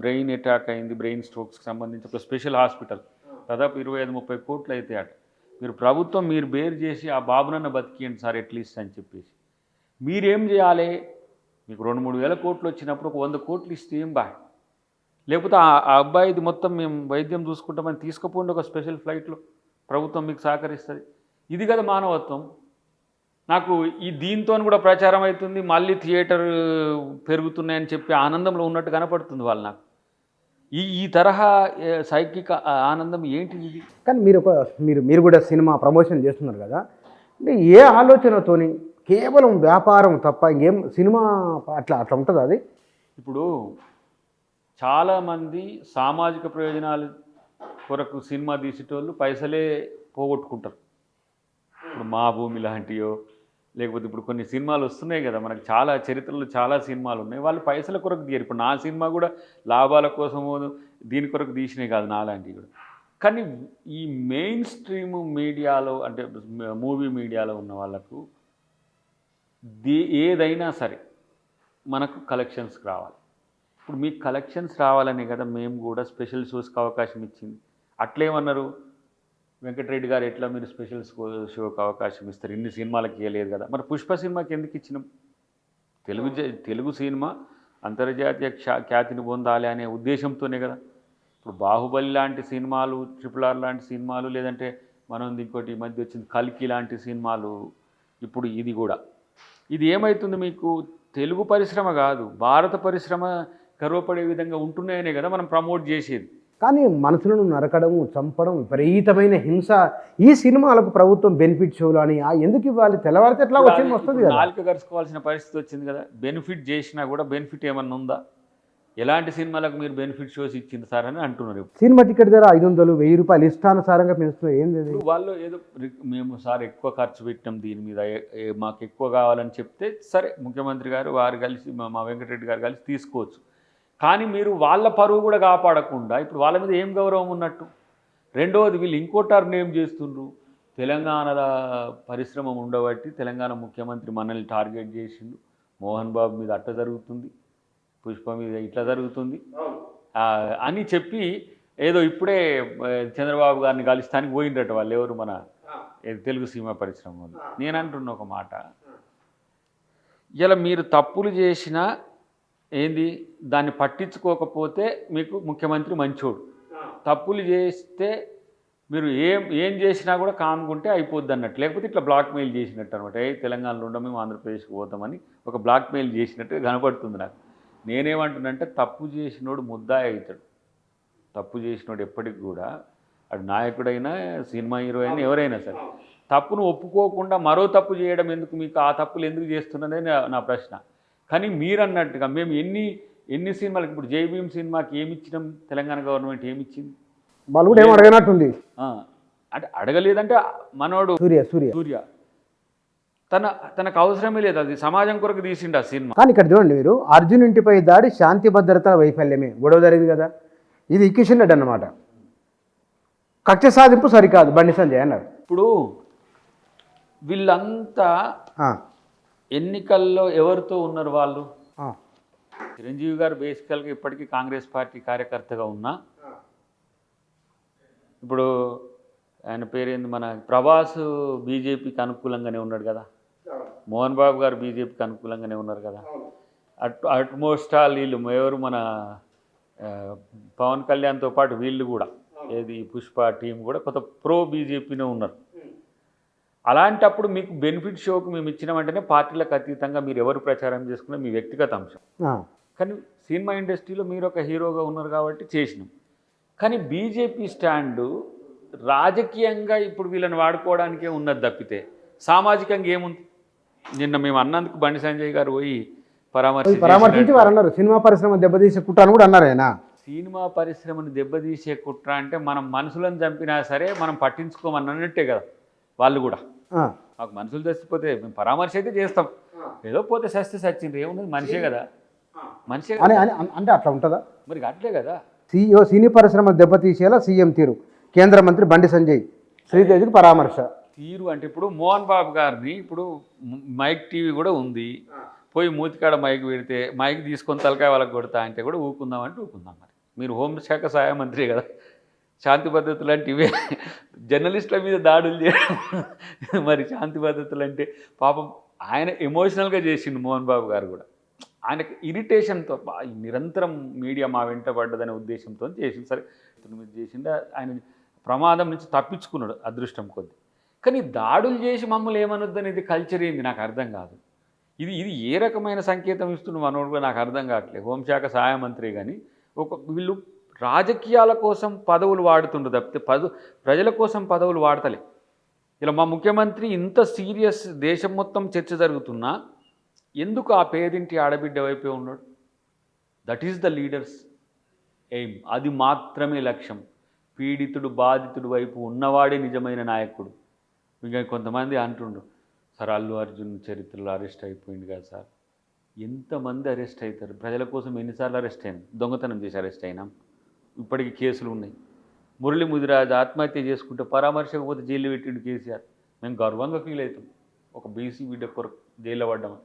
బ్రెయిన్ అటాక్ అయింది, బ్రెయిన్ స్ట్రోక్స్కి సంబంధించి ఒక స్పెషల్ హాస్పిటల్, దాదాపు 25-30 కోట్లు అయితే అట. మీరు ప్రభుత్వం మీరు బేర్ చేసి ఆ బాబునన్న బతికియండి సార్ అట్లీస్ట్ అని చెప్పేసి. మీరేం చేయాలి, మీకు 2-3 వేల కోట్లు వచ్చినప్పుడు ఒక 100 కోట్లు ఇస్తే ఏం బా, లేకపోతే ఆ అబ్బాయిది మొత్తం మేము వైద్యం చూసుకుంటామని తీసుకుపోండి ఒక స్పెషల్ ఫ్లైట్లో, ప్రభుత్వం మీకు సహకరిస్తుంది. ఇది కదా మానవత్వం. నాకు ఈ దీంతో కూడా ప్రచారం అవుతుంది, మళ్ళీ థియేటర్ పెరుగుతున్నాయని చెప్పి ఆనందంలో ఉన్నట్టు కనపడుతుంది వాళ్ళు నాకు. ఈ తరహా సైకిక ఆనందం ఏంటిది ఇది? కానీ మీరు కూడా సినిమా ప్రమోషన్ చేస్తున్నారు కదా, అంటే ఏ ఆలోచనతోని కేవలం వ్యాపారం తప్ప ఇంకేం సినిమా అట్లా ఉంటుంది అది? ఇప్పుడు చాలామంది సామాజిక ప్రయోజనాల కొరకు సినిమా తీసేటోళ్ళు పైసలే పోగొట్టుకుంటారు. ఇప్పుడు మా భూమి లాంటియో లేకపోతే ఇప్పుడు కొన్ని సినిమాలు వస్తున్నాయి కదా మనకు, చాలా చరిత్రలో చాలా సినిమాలు ఉన్నాయి, వాళ్ళు పైసల కొరకు తీయరు. ఇప్పుడు నా సినిమా కూడా లాభాల కోసము దీని కొరకు తీసినాయి కాదు నాలాంటివి కూడా. కానీ ఈ మెయిన్ స్ట్రీమ్ మీడియాలో అంటే మూవీ మీడియాలో ఉన్న వాళ్ళకు ఏదైనా సరే మనకు కలెక్షన్స్ రావాలి. ఇప్పుడు మీకు కలెక్షన్స్ రావాలనే కదా మేము కూడా స్పెషల్ షోస్కి అవకాశం ఇచ్చింది. అట్లేమన్నారు వెంకటరెడ్డి గారు, ఎట్లా మీరు స్పెషల్ షోకి అవకాశం ఇస్తారు, ఇన్ని సినిమాలకి ఇవ్వలేదు కదా. మరి పుష్ప సినిమాకి ఎందుకు ఇచ్చినాం? తెలుగు సినిమా అంతర్జాతీయ ఖ్యాతిని పొందాలి అనే ఉద్దేశంతోనే కదా. ఇప్పుడు బాహుబలి లాంటి సినిమాలు, RRR లాంటి సినిమాలు, లేదంటే మనం ఇంకోటి మధ్య వచ్చింది కల్కి లాంటి సినిమాలు, ఇప్పుడు ఇది కూడా. ఇది ఏమవుతుంది మీకు, తెలుగు పరిశ్రమ కాదు భారత పరిశ్రమ గర్వపడే విధంగా ఉంటున్నాయనే కదా మనం ప్రమోట్ చేసేది. కానీ మనుషులను నరకడం, చంపడం, విపరీతమైన హింస, ఈ సినిమాలకు ప్రభుత్వం బెనిఫిట్ షోలు అని ఎందుకు ఇవ్వాలి? తెల్లవారితే ఎట్లా వచ్చింది వస్తుంది కదా, నాలుక గరుచుకోవాల్సిన పరిస్థితి వచ్చింది కదా. బెనిఫిట్ చేసినా కూడా బెనిఫిట్ ఏమన్నా ఉందా? ఎలాంటి సినిమాలకు మీరు బెనిఫిట్ షోస్ ఇచ్చింది సార్ అని అంటున్నారు. సినిమా టికెట్ ధర 500-1000 రూపాయలు ఇష్టానుసారంగా పెంచుతున్నారు. ఏంది వాళ్ళు ఏదో మేము సార్ ఎక్కువ ఖర్చు పెట్టినాం దీని మీద, మాకు ఎక్కువ కావాలని చెప్తే సరే ముఖ్యమంత్రి గారు వారు కలిసి మా వెంకటరెడ్డి గారు కలిసి తీసుకోవచ్చు. కానీ మీరు వాళ్ళ పరువు కూడా కాపాడకుండా ఇప్పుడు వాళ్ళ మీద ఏం గౌరవం ఉన్నట్టు? రెండవది వీళ్ళు ఇంకో టర్న్ ఏం చేస్తుండ్రు, తెలంగాణలో పరిశ్రమ ఉండబట్టి తెలంగాణ ముఖ్యమంత్రి మనల్ని టార్గెట్ చేసిండు, మోహన్ బాబు మీద అట్ట జరుగుతుంది, పుష్ప మీద ఇట్లా జరుగుతుంది అని చెప్పి ఏదో ఇప్పుడే చంద్రబాబు గారిని కలుస్తానికి పోయిందట వాళ్ళు ఎవరు మన తెలుగు సినిమా పరిశ్రమ వాళ్ళు. నేను అంటున్న ఒక మాట, ఇలా మీరు తప్పులు చేసినా ఏంది దాన్ని పట్టించుకోకపోతే మీకు ముఖ్యమంత్రి మంచోడు, తప్పులు చేస్తే మీరు ఏం చేసినా కూడా కానుకుంటే అయిపోద్ది అన్నట్టు, లేకపోతే ఇట్లా బ్లాక్ మెయిల్ చేసినట్టు అనమాట. తెలంగాణలో ఉండం మేము ఆంధ్రప్రదేశ్కి పోతామని ఒక బ్లాక్ మెయిల్ చేసినట్టు కనబడుతుంది నాకు. నేనేమంటున్నంటే తప్పు చేసినోడు ముద్దాయి అవుతాడు. తప్పు చేసినోడు ఎప్పటికి కూడా అటు నాయకుడైనా సినిమా హీరో అయినా ఎవరైనా సరే తప్పును ఒప్పుకోకుండా మరో తప్పు చేయడం ఎందుకు, మీకు ఆ తప్పులు ఎందుకు చేస్తున్నదే నా ప్రశ్న. కానీ మీరు అన్నట్టుగా మేము ఎన్ని సినిమాలకు ఇప్పుడు జై భీమ్ సినిమాకి ఏమి ఇచ్చినాం, తెలంగాణ గవర్నమెంట్ ఏమి ఇచ్చింది, వాళ్ళు కూడా ఏం అడగనట్టుంది. అంటే అడగలేదంటే మనోడు సూర్య తనకు అవసరమే లేదు, అది సమాజం కొరకు తీసిండు ఆ సినిమా. కానీ ఇక్కడ చూడండి మీరు, అర్జున్ ఇంటిపై దాడి శాంతి భద్రత వైఫల్యమే గొడవ జరిగింది కదా, ఇది కిషన్ రెడ్డి అన్నమాట. కక్ష సాధింపు సరికాదు బండి సంజయ్ అన్నారు. ఇప్పుడు వీళ్ళంతా ఎన్నికల్లో ఎవరితో ఉన్నారు వాళ్ళు? చిరంజీవి గారు బేసికల్గా ఇప్పటికీ కాంగ్రెస్ పార్టీ కార్యకర్తగా ఉన్నా, ఇప్పుడు ఆయన పేరేంది మన ప్రభాస్ బీజేపీకి అనుకూలంగానే ఉన్నాడు కదా, మోహన్ బాబు గారు బీజేపీకి అనుకూలంగానే ఉన్నారు కదా, అట్మోస్ట్ ఆల్ వీళ్ళు ఎవరు మన పవన్ కళ్యాణ్తో పాటు వీళ్ళు కూడా ఏది పుష్ప టీం కూడా కొంత ప్రో బీజేపీనే ఉన్నారు. అలాంటప్పుడు మీకు బెనిఫిట్ షోకు మేము ఇచ్చిన వెంటనే పార్టీలకు అతీతంగా మీరు ఎవరు ప్రచారం చేసుకున్నా మీ వ్యక్తిగత అంశం. కానీ సినిమా ఇండస్ట్రీలో మీరు ఒక హీరోగా ఉన్నారు కాబట్టి చేసినాం. కానీ బీజేపీ స్టాండు రాజకీయంగా ఇప్పుడు వీళ్ళని వాడుకోవడానికే ఉన్నది తప్పితే సామాజికంగా ఏముంది? నిన్న మేము అన్నందుకు బండి సంజయ్ గారు పోయి పరామర్శించి వారు అన్నారు సినిమా పరిశ్రమ దెబ్బతీసే కుట్ర అని కూడా అన్నారు ఆయన. సినిమా పరిశ్రమను దెబ్బతీసే కుట్ర అంటే మనం మనుషులను చంపినా సరే మనం పట్టించుకోమన్నట్టే కదా వాళ్ళు కూడా. మాకు మనుషులు చచ్చిపోతే మేము పరామర్శ అయితే చేస్తాం, ఏదో పోతే సస్తే సచ్చింది ఏమున్నది, మనిషే కదా, మనిషే అంటే అట్లా ఉంటుందా మరి? అట్లే కదా. సినీ పరిశ్రమ దెబ్బతీసేలా సీఎం తీరు, కేంద్ర మంత్రి బండి సంజయ్ శ్రీదేవికి పరామర్శ. తీరు అంటే ఇప్పుడు మోహన్ బాబు గారిని ఇప్పుడు మైక్ టీవీ కూడా ఉంది, పోయి మూతికాడ మైక్ పెడితే మైక్ తీసుకొని తలకాయ వాళ్ళకి కొడతా అంటే కూడా ఊకుందామంటే ఊకుందాం. మరి మీరు హోంశాఖ సహాయ మంత్రి కదా, శాంతి భద్రతలు అంటే ఇవే జర్నలిస్టుల మీద దాడులు చేయడం, మరి శాంతి భద్రతలు అంటే పాపం ఆయన ఎమోషనల్గా చేసిండు మోహన్ బాబు గారు కూడా. ఆయనకు ఇరిటేషన్తో నిరంతరం మీడియా మా వెంట పడ్డదనే ఉద్దేశంతో చేసింది. సరే మీద చేసిండు, ఆయన ప్రమాదం నుంచి తప్పించుకున్నాడు అదృష్టం కొద్ది. కానీ దాడులు చేసి మమ్మల్ని ఏమనొద్దని ఇది కల్చర్ ఏంది నాకు అర్థం కాదు. ఇది ఏ రకమైన సంకేతం ఇస్తున్న మనోడు కూడా నాకు అర్థం కావట్లేదు. హోంశాఖ సహాయ మంత్రి కానీ వీళ్ళు రాజకీయాల కోసం పదవులు వాడుతుండ్రు తప్పితే ప్రజల కోసం పదవులు వాడతలే. ఇలా మా ముఖ్యమంత్రి ఇంత సీరియస్, దేశం మొత్తం చర్చ జరుగుతున్నా ఎందుకు ఆ పేదింటి ఆడబిడ్డ వైపే ఉన్నాడు? That is the leaders aim, అది మాత్రమే లక్ష్యం. పీడితుడు బాధితుడు వైపు ఉన్నవాడే నిజమైన నాయకుడు. ఇంకా కొంతమంది అంటుండ్రు సార్ అల్లు అర్జున్ చరిత్రలో అరెస్ట్ అయిపోయింది కదా సార్. ఎంతమంది అరెస్ట్ అవుతారు? ప్రజల కోసం ఎన్నిసార్లు అరెస్ట్ అయినాం? దొంగతనం చేసి అరెస్ట్ అయినాం, ఇప్పటికీ కేసులు ఉన్నాయి. మురళీ ముదిరాజ్ ఆత్మహత్య చేసుకుంటే పరామర్శకపోతే జైలు పెట్టిండు కేసీఆర్. మేము గర్వంగా ఫీల్ అవుతాం ఒక బీసీ బిడ్డ కొరకు జైల్లో పడ్డామని.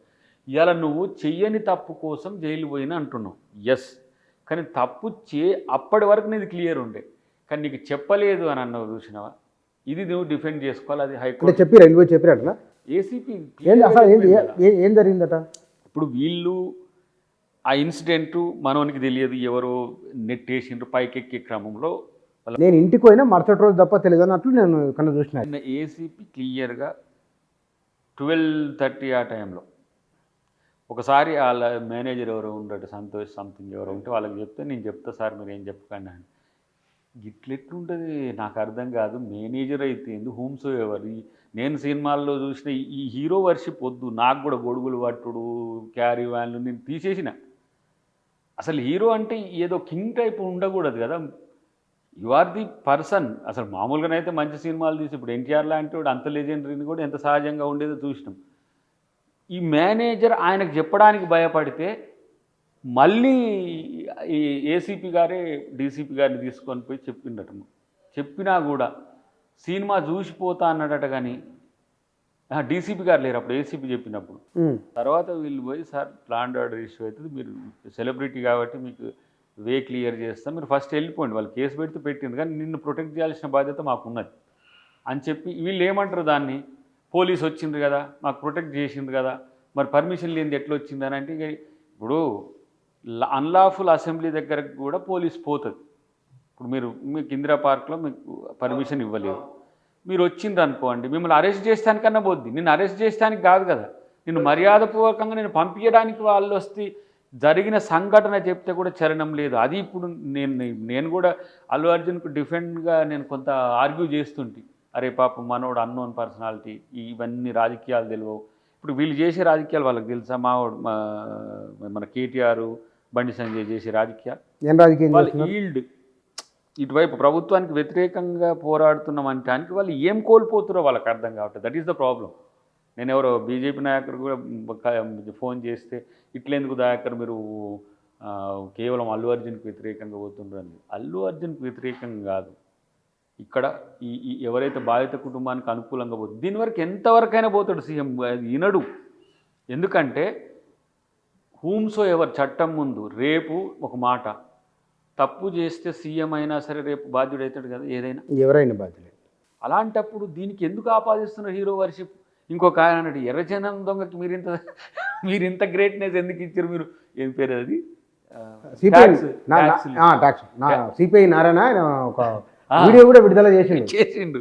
ఇవాళ నువ్వు చెయ్యని తప్పు కోసం జైలు పోయినా అంటున్నావు, ఎస్. కానీ తప్పు అప్పటి వరకు నీది క్లియర్ ఉండే, కానీ నీకు చెప్పలేదు అని అన్నావు, చూసినావా? ఇది నువ్వు డిఫెండ్ చేసుకోవాలి. అది హైకోర్టు చెప్పినట్లా ఏసీపీ ఏం జరిగిందట. ఇప్పుడు వీళ్ళు ఆ ఇన్సిడెంటు మనోనికి తెలియదు, ఎవరో నెట్టేసిండ్రు పైకెక్కే క్రమంలో. నేను ఇంటికి పోయినా మరుసటి రోజు తప్ప తెలియదు అన్నట్లు నేను కన్నా చూసిన. ఏసీపీ క్లియర్గా 12:30 ఆ టైంలో ఒకసారి వాళ్ళ మేనేజర్ ఎవరో ఉండడు, సంతోష్ సంథింగ్ ఎవరో ఉంటే వాళ్ళకి చెప్తే, నేను చెప్తా సార్ మీరు ఏం చెప్పకండి అని. గిట్లెట్లుంటుంది నాకు అర్థం కాదు. మేనేజర్ అయితే ఏంది, హోమ్స్ ఎవరు? నేను సినిమాల్లో చూసిన ఈ హీరో వర్షిప్ వద్దు నాకు కూడా. గొడుగులు పట్టుడు, క్యారీ వ్యాన్లు నేను తీసేసిన. అసలు హీరో అంటే ఏదో కింగ్ టైప్ ఉండకూడదు కదా. You are the person. అసలు మామూలుగానైతే మంచి సినిమాలు తీసి ఇప్పుడు ఎన్టీఆర్ లాంటి వాడు అంత లెజెండరీని కూడా ఎంత సహజంగా ఉండేదో చూసినాం. ఈ మేనేజర్ ఆయనకు చెప్పడానికి భయపడితే మళ్ళీ ఈ ఏసీపీ గారే డీసీపీ గారిని తీసుకొని పోయి చెప్పిండట. చెప్పినా కూడా సినిమా చూసిపోతా అన్నాడట. కానీ డీసీపీ గారు లేరు అప్పుడు, ఏసీపీ చెప్పినప్పుడు. తర్వాత వీళ్ళు పోయి సార్ ల్యాండ్ ఆర్డర్ ఇష్యూ అవుతుంది, మీరు సెలబ్రిటీ కాబట్టి మీకు వే క్లియర్ చేస్తాం, మీరు ఫస్ట్ వెళ్ళిపోండి, వాళ్ళు కేసు పెడితే పెట్టింది కానీ నిన్ను ప్రొటెక్ట్ చేయాల్సిన బాధ్యత మాకున్నది అని చెప్పి వీళ్ళు ఏమంటారు దాన్ని, పోలీసు వచ్చింది కదా మాకు ప్రొటెక్ట్ చేసింది కదా మరి పర్మిషన్ లేనిది ఎట్లా వచ్చింది అని అంటే, ఇప్పుడు అన్లాఫుల్ అసెంబ్లీ దగ్గరకు కూడా పోలీస్ పోతుంది. ఇప్పుడు మీకు ఇందిరా పార్క్లో మీకు పర్మిషన్ ఇవ్వలేదు, మీరు వచ్చింది అనుకోండి, మిమ్మల్ని అరెస్ట్ చేస్తానికన్నా పోద్ది, నిన్ను అరెస్ట్ చేస్తానికి కాదు కదా, నిన్ను మర్యాదపూర్వకంగా నేను పంపించడానికి వాళ్ళు వస్తే జరిగిన సంఘటన చెప్తే కూడా చలనం లేదు. అది ఇప్పుడు నేను కూడా అల్లు అర్జున్కు డిఫెండ్గా నేను కొంత ఆర్గ్యూ చేస్తుంటే, అరే పాపం మనోడు అన్నోన్ పర్సనాలిటీ, ఇవన్నీ రాజకీయాలు తెలియవు. ఇప్పుడు వీళ్ళు చేసే రాజకీయాలు వాళ్ళకి తెలుసా? మన కేటీఆర్, బండి సంజయ్ చేసే రాజకీయాలు ఏం రాజకీయం వాళ్ళు ఈల్డ్ ఇటువైపు ప్రభుత్వానికి వ్యతిరేకంగా పోరాడుతున్నాం అంటానికి వాళ్ళు ఏం కోల్పోతారో వాళ్ళకి అర్థం కావట్లేదు. That is the problem. నేను ఎవరో బీజేపీ నాయకుడు కూడా ఫోన్ చేస్తే ఇట్లెందుకు దయాకర్ మీరు కేవలం అల్లు అర్జున్కి వ్యతిరేకంగా పోతుండ్రని. అల్లు అర్జున్కి వ్యతిరేకంగా కాదు, ఇక్కడ ఈ ఎవరైతే బాధిత కుటుంబానికి అనుకూలంగా పోతుంది దీని వరకు ఎంతవరకైనా పోతాడు సీఎం, వినడు. ఎందుకంటే హూమ్సో ఎవరు చట్టం ముందు రేపు ఒక మాట తప్పు చేస్తే సీఎం అయినా సరే రేపు బాధ్యుడవుతాడు కదా, ఏదైనా ఎవరైనా బాధ్యుడే. అలాంటప్పుడు దీనికి ఎందుకు ఆపాదిస్తున్నారు హీరో వర్షిప్? ఇంకొక ఆయన అన్నాడు, ఎర్రచందనం దొంగకి మీరింత గ్రేట్నెస్ ఎందుకు ఇచ్చారు మీరు, ఏం పేరు అది, సిపిఐ నారాయణ ఒక వీడియో కూడా విడుదల చేసిండు.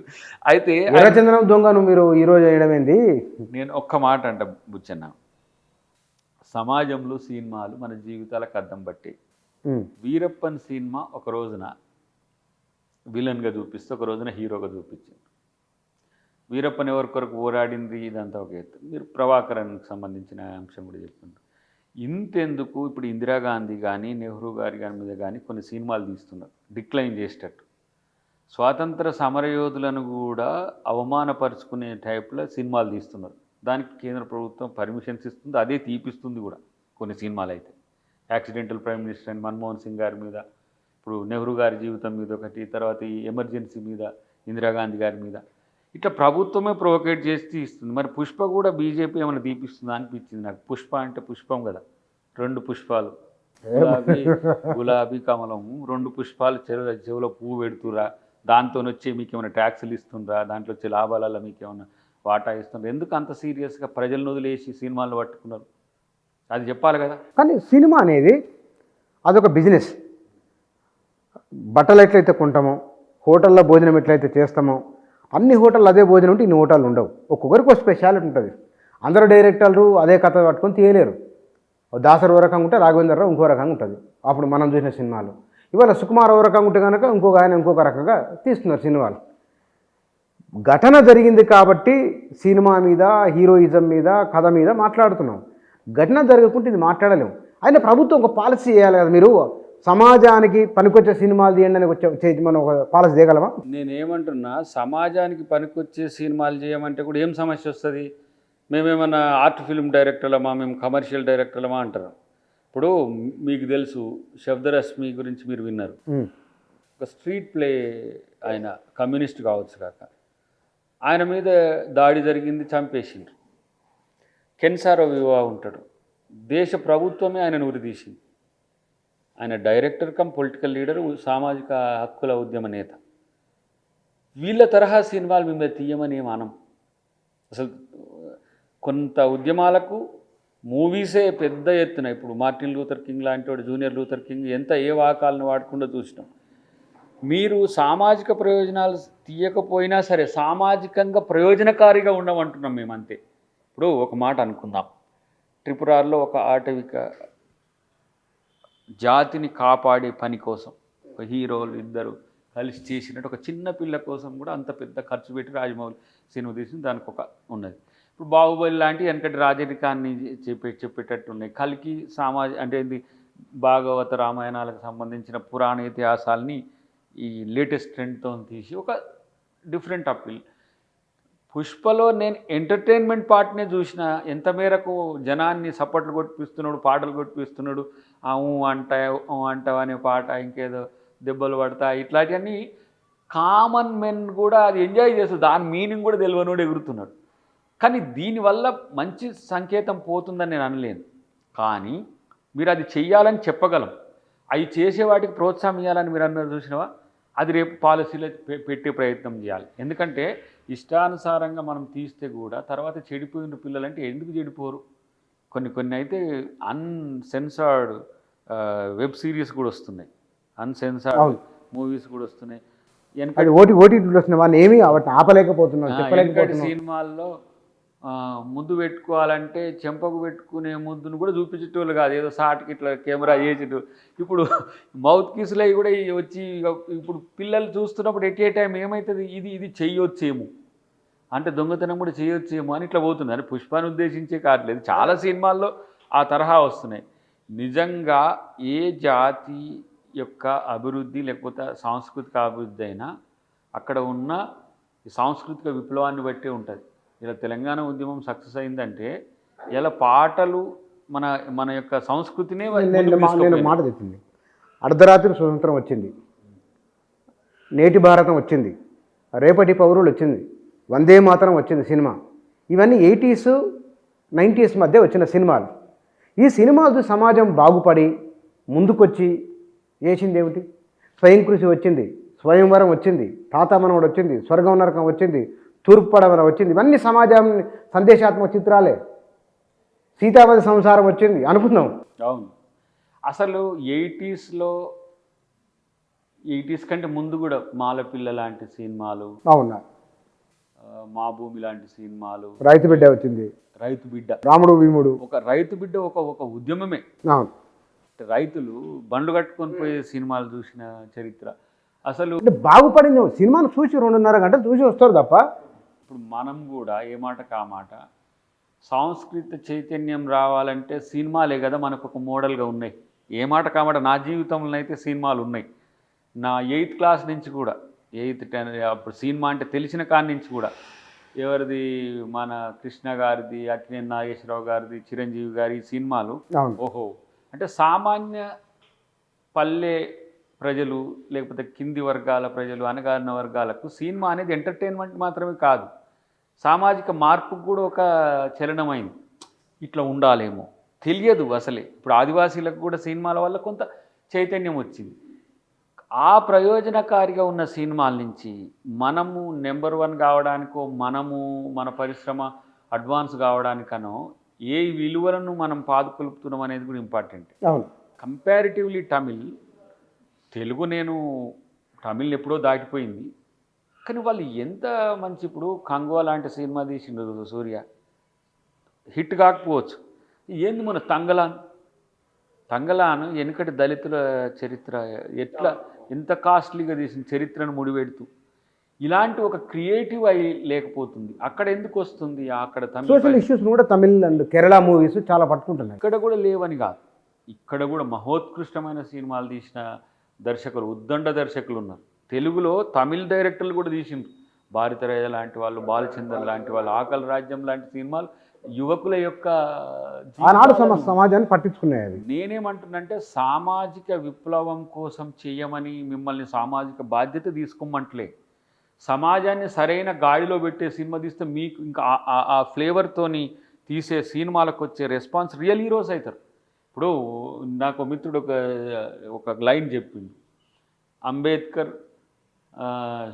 అయితే ఎర్రచందనం దొంగను మీరు ఈరోజు వేయడం ఏంది? నేను ఒక్క మాట అంట బుచ్చన్న, సమాజంలో సినిమాలు మన జీవితాలకు అద్దం బట్టి. వీరప్పన్ సినిమా ఒక రోజున విలన్గా చూపిస్తే ఒక రోజున హీరోగా చూపించింది. వీరప్పన్ ఎవరి కొరకు పోరాడింది ఇదంతా ఒక ఎత్తు. మీరు ప్రభాకరన్కి సంబంధించిన అంశం కూడా చెప్తుంటారు. ఇంతెందుకు ఇప్పుడు ఇందిరాగాంధీ కానీ నెహ్రూ గారి మీద కానీ కొన్ని సినిమాలు తీస్తున్నారు డిక్లైన్ చేసేటట్టు. స్వాతంత్ర సమరయోధులను కూడా అవమానపరుచుకునే టైప్లో సినిమాలు తీస్తున్నారు. దానికి కేంద్ర ప్రభుత్వం పర్మిషన్స్ ఇస్తుంది, అదే తీపిస్తుంది కూడా కొన్ని సినిమాలు. అయితే యాక్సిడెంటల్ ప్రైమ్ మినిస్టర్ అని మన్మోహన్ సింగ్ గారి మీద, ఇప్పుడు నెహ్రూ గారి జీవితం మీద ఒకటి, తర్వాత ఈ ఎమర్జెన్సీ మీద ఇందిరాగాంధీ గారి మీద, ఇట్లా ప్రభుత్వమే ప్రొవోకేట్ చేసి ఇస్తుంది. మరి పుష్ప కూడా బీజేపీ ఏమైనా తీపిస్తుందా అనిపించింది నాకు. పుష్ప అంటే పుష్పం కదా, 2 పుష్పాలు, గులాబీ కమలము, 2 పుష్పాలు చెవులో పువ్వు పెడుతురా, దాంతో వచ్చి మీకు ఏమైనా ట్యాక్సులు ఇస్తుండ్రా, దాంట్లో వచ్చే లాభాలలో మీకు ఏమైనా వాటా ఇస్తుండ్రా, ఎందుకు అంత సీరియస్గా ప్రజలను వదిలేసి సినిమాలు పట్టుకున్నారు? అది చెప్పాలి కదా. కానీ సినిమా అనేది అదొక బిజినెస్. బట్టలు ఎట్లయితే కొంటామో, హోటల్లో భోజనం ఎట్లయితే చేస్తామో, అన్ని హోటళ్ళు అదే భోజనం ఉంటే ఇన్ని హోటళ్ళు ఉండవు. ఒక్కొక్కరికి ఒక స్పెషాలిటీ ఉంటుంది. అందరూ డైరెక్టర్లు అదే కథ పట్టుకొని తీయలేరు. దాసరి ఓ రకంగా ఉంటే రాఘవేంద్రరావు ఇంకో రకంగా ఉంటుంది. అప్పుడు మనం చూసిన సినిమాలు. ఇవాళ సుకుమార్ ఓ రకంగా ఉంటే కనుక ఇంకొక ఆయన ఇంకొక రకంగా తీస్తున్నారు సినిమాలు. ఘటన జరిగింది కాబట్టి సినిమా మీద, హీరోయిజం మీద, కథ మీద మాట్లాడుతున్నాం. ఘటన జరగకుంటే ఇది మాట్లాడలేము. అయినా ప్రభుత్వం ఒక పాలసీ చేయాలి కదా. మీరు సమాజానికి పనికొచ్చే సినిమాలు తీయండి అని మనం ఒక పాలసీ చేయగలమా? నేనేమంటున్నా, సమాజానికి పనికొచ్చే సినిమాలు చేయమంటే కూడా ఏం సమస్య వస్తుంది? మేమేమన్నా ఆర్ట్ ఫిల్మ్ డైరెక్టర్లమా, మేము కమర్షియల్ డైరెక్టర్లమా అంటారు. ఇప్పుడు మీకు తెలుసు శబ్దరశ్మి గురించి మీరు విన్నారు. ఒక స్ట్రీట్ ప్లే, ఆయన కమ్యూనిస్ట్ కావచ్చు కాక, ఆయన మీద దాడి జరిగింది, చంపేసిండ్రు. కెన్సారో వివా ఉంటాడు, దేశ ప్రభుత్వమే ఆయనను ఉరిదీసింది. ఆయన డైరెక్టర్ కమ్ పొలిటికల్ లీడరు, సామాజిక హక్కుల ఉద్యమ నేత. వీళ్ళ తరహా సినిమాలు మేము తీయమని మనం అసలు కొంత ఉద్యమాలకు మూవీసే పెద్ద ఎత్తున, ఇప్పుడు మార్టిన్ లూథర్ కింగ్ లాంటి వాడు, జూనియర్ లూథర్ కింగ్ ఎంత ఏ వాకాలను వాడకుండా చూసినాం. మీరు సామాజిక ప్రయోజనాలు తీయకపోయినా సరే సామాజికంగా ప్రయోజనకారిగా ఉండమంటున్నాం మేము, అంతే. ఇప్పుడు ఒక మాట అనుకుందాం, త్రిపురాలో ఒక ఆటవిక జాతిని కాపాడే పని కోసం ఒక హీరోలు ఇద్దరు కలిసి చేసినట్టు ఒక చిన్న పిల్ల కోసం కూడా అంత పెద్ద ఖర్చు పెట్టి రాజమౌళి సినిమా తీసింది, దానికి ఒక ఉన్నది. ఇప్పుడు బాహుబలి లాంటి వెనకటి రాజరికాన్ని చెప్పేటట్టు ఉన్నాయి. కల్కి అంటే ఇది భాగవత రామాయణాలకు సంబంధించిన పురాణ ఇతిహాసాలని ఈ లేటెస్ట్ ట్రెండ్తో తీసి ఒక డిఫరెంట్ అప్పీల్. పుష్పలో నేను ఎంటర్టైన్మెంట్ పార్ట్నే చూసిన, ఎంత మేరకు జనాన్ని సపోర్ట్లు కొట్టిస్తున్నాడు, పాటలు కొట్టిస్తున్నాడు, అంటావు అనే పాట, ఇంకేదో దెబ్బలు పడతా, ఇట్లాంటివన్నీ కామన్ మెన్ కూడా అది ఎంజాయ్ చేస్తారు. దాని మీనింగ్ కూడా తెలియనోడు ఎగురుతున్నాడు. కానీ దీనివల్ల మంచి సంకేతం పోతుందని నేను అనలేను. కానీ మీరు అది చెయ్యాలని చెప్పగలం. అవి చేసే వాటికి ప్రోత్సాహం ఇవ్వాలని మీరు అన్నారు చూసినావా, అది రేపు పాలసీలో పెట్టే ప్రయత్నం చేయాలి. ఎందుకంటే ఇష్టానుసారంగా మనం తీస్తే కూడా తర్వాత చెడిపోయిన పిల్లలంటే ఎందుకు చెడిపోరు? కొన్ని అయితే అన్సెన్సార్డ్ వెబ్ సిరీస్ కూడా వస్తున్నాయి, అన్సెన్సార్డ్ మూవీస్ కూడా వస్తున్నాయి. ఓటీటీలో వస్తున్నాయి, వాళ్ళు ఏమీ వాటిని ఆపలేకపోతున్నారు, చెప్పలేకపోతున్నారు. సినిమాల్లో ముద్దు పెట్టుకోవాలంటే చెంపకు పెట్టుకునే ముద్దును కూడా చూపించేటోళ్ళు కాదు, ఏదో సాటికి ఇట్లా కెమెరా చేసేటు. ఇప్పుడు మౌత్ కిస్లు అవి కూడా వచ్చి ఇప్పుడు పిల్లలు చూస్తున్నప్పుడు ఎట్ ఏ టైం ఏమవుతుంది, ఇది చెయ్యొచ్చేమో అంటే దొంగతనం కూడా చేయొచ్చేమో అని ఇట్లా పోతుంది. అని పుష్పాన్ని ఉద్దేశించే కావట్లేదు, చాలా సినిమాల్లో ఆ తరహా వస్తున్నాయి. నిజంగా ఏ జాతి యొక్క అభివృద్ధి లేకపోతే సాంస్కృతిక అభివృద్ధి అయినా అక్కడ ఉన్న సాంస్కృతిక విప్లవాన్ని బట్టే ఉంటుంది. ఇలా తెలంగాణ ఉద్యమం సక్సెస్ అయిందంటే ఇలా పాటలు మన మన యొక్క సంస్కృతినే నేను మాట తెచ్చింది. అర్ధరాత్రి స్వతంత్రం వచ్చింది, నేటి భారతం వచ్చింది, రేపటి పౌరులు వచ్చింది, వందే మాతరం వచ్చింది సినిమా. ఇవన్నీ 80s 90s మధ్య వచ్చిన సినిమాలు. ఈ సినిమాలు సమాజం బాగుపడి ముందుకొచ్చి చేసింది ఏమిటి? స్వయం కృషి వచ్చింది, స్వయంవరం వచ్చింది, తాతామనవుడు వచ్చింది, స్వర్గం నరకం వచ్చింది, తూర్పు పడమర వచ్చింది. ఇవన్నీ సమాజం సందేశాత్మక చిత్రాలే. సీతాపతి సంసారం వచ్చింది అనుకున్నాం. అవును, అసలు 80s కంటే ముందు కూడా మాలపిల్ల లాంటి సినిమాలు, అవునా, మా భూమి లాంటి సినిమాలు, రైతు బిడ్డ వచ్చింది, రైతు బిడ్డ, రాముడు భీముడు. ఒక రైతు బిడ్డ ఒక ఉద్యమమే. అవును, రైతులు బండ్లు కట్టుకొని పోయే సినిమాలు చూసిన చరిత్ర. అసలు బాగుపడింది. సినిమాను చూసి 2.5 గంటలు చూసి వస్తారు తప్ప. ఇప్పుడు మనం కూడా ఏ మాట కామాట సాంస్కృతిక చైతన్యం రావాలంటే సినిమాలే కదా మనకు ఒక మోడల్గా ఉన్నాయి. ఏ మాట కామాట నా జీవితంలో అయితే సినిమాలు ఉన్నాయి. నా 8th క్లాస్ నుంచి కూడా 8th 10 అప్పుడు సినిమా అంటే తెలిసిన కాడి నుంచి కూడా ఎవరిది, మన కృష్ణ గారిది, అక్కినేని నాగేశ్వరరావు గారిది, చిరంజీవి గారి సినిమాలు. ఓహో, అంటే సామాన్య పల్లె ప్రజలు లేకపోతే కింది వర్గాల ప్రజలు, అణగారిన వర్గాలకు సినిమా అనేది ఎంటర్టైన్మెంట్ మాత్రమే కాదు, సామాజిక మార్పుకు కూడా ఒక చలనమైంది. ఇట్లా ఉండాలేమో తెలియదు అసలే. ఇప్పుడు ఆదివాసీలకు కూడా సినిమాల వల్ల కొంత చైతన్యం వచ్చింది. ఆ ప్రయోజనకారిగా ఉన్న సినిమాల నుంచి మనము నెంబర్ 1 కావడానికో, మన పరిశ్రమ అడ్వాన్స్ కావడానికనో ఏ విలువలను మనం పాదుకొలుపుతున్నాం అనేది కూడా ఇంపార్టెంట్. కంపారిటివ్లీ తెలుగు నేను తమిళ్ ఎప్పుడో దాటిపోయింది, కానీ వాళ్ళు ఎంత మంచి, ఇప్పుడు కంగువా లాంటి సినిమా తీసిండు సూర్య, హిట్ కాకపోవచ్చు. ఏంది మన తంగలాన్ వెనుకటి దళితుల చరిత్ర ఎట్లా ఎంత కాస్ట్లీగా తీసిన చరిత్రను ముడిపెడుతూ, ఇలాంటి ఒక క్రియేటివ్ అయి లేకపోతుంది. అక్కడ ఎందుకు వస్తుంది? అక్కడ సోషల్ ఇష్యూస్ కూడా తమిళ్ అండ్ కేరళ మూవీస్ చాలా పట్టుకుంటున్నాయి. ఇక్కడ కూడా లేవని కాదు, ఇక్కడ కూడా మహోత్కృష్టమైన సినిమాలు తీసిన దర్శకులు, ఉద్దండ దర్శకులు ఉన్నారు. తెలుగులో తమిళ్ డైరెక్టర్లు కూడా తీసిండ్రు. భారతరాజ లాంటి వాళ్ళు, బాలచందర్ లాంటి వాళ్ళు, ఆకలి రాజ్యం లాంటి సినిమాలు యువకుల యొక్క సమాజాన్ని పట్టించుకున్నాయి. నేనేమంటున్నంటే సామాజిక విప్లవం కోసం చేయమని మిమ్మల్ని సామాజిక బాధ్యత తీసుకోమంటలే. సమాజాన్ని సరైన గాడిలో పెట్టే సినిమా తీస్తే మీకు ఇంకా ఆ ఫ్లేవర్తోని తీసే సినిమాలకు వచ్చే రెస్పాన్స్ రియల్ హీరోస్ అవుతారు. ఇప్పుడు నాకు మిత్రుడు ఒక లైన్ చెప్పింది, అంబేద్కర్,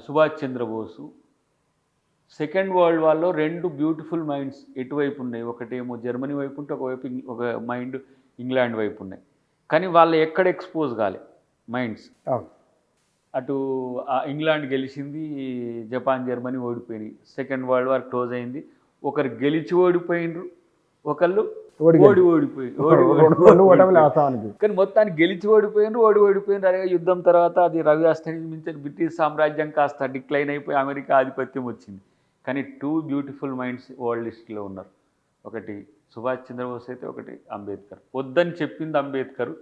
సుభాష్ చంద్రబోసు, సెకండ్ వరల్డ్ వార్లో 2 బ్యూటిఫుల్ మైండ్స్ ఎటువైపు ఉన్నాయి, ఒకటేమో జర్మనీ వైపు ఉంటే ఒకవైపు ఒక మైండ్ ఇంగ్లాండ్ వైపు ఉన్నాయి. కానీ వాళ్ళు ఎక్కడ ఎక్స్పోజ్ కాలే మైండ్స్. అటు ఇంగ్లాండ్ గెలిచింది, జపాన్ జర్మనీ ఓడిపోయినాయి. సెకండ్ వరల్డ్ వార్ క్లోజ్ అయింది. ఒకరు గెలిచి ఓడిపోయినరు, ఒకళ్ళు కానీ మొత్తానికి గెలిచి ఓడిపోయినరు. అదే యుద్ధం తర్వాత అది రవి అస్తమించిన బ్రిటిష్ సామ్రాజ్యం కాస్త డిక్లైన్ అయిపోయి అమెరికా ఆధిపత్యం వచ్చింది. కానీ 2 బ్యూటిఫుల్ మైండ్స్ వరల్డ్ లిస్ట్లో ఉన్నారు. ఒకటి సుభాష్ చంద్రబోస్ అయితే, ఒకటి అంబేద్కర్. వద్దని చెప్పింది అంబేద్కర్,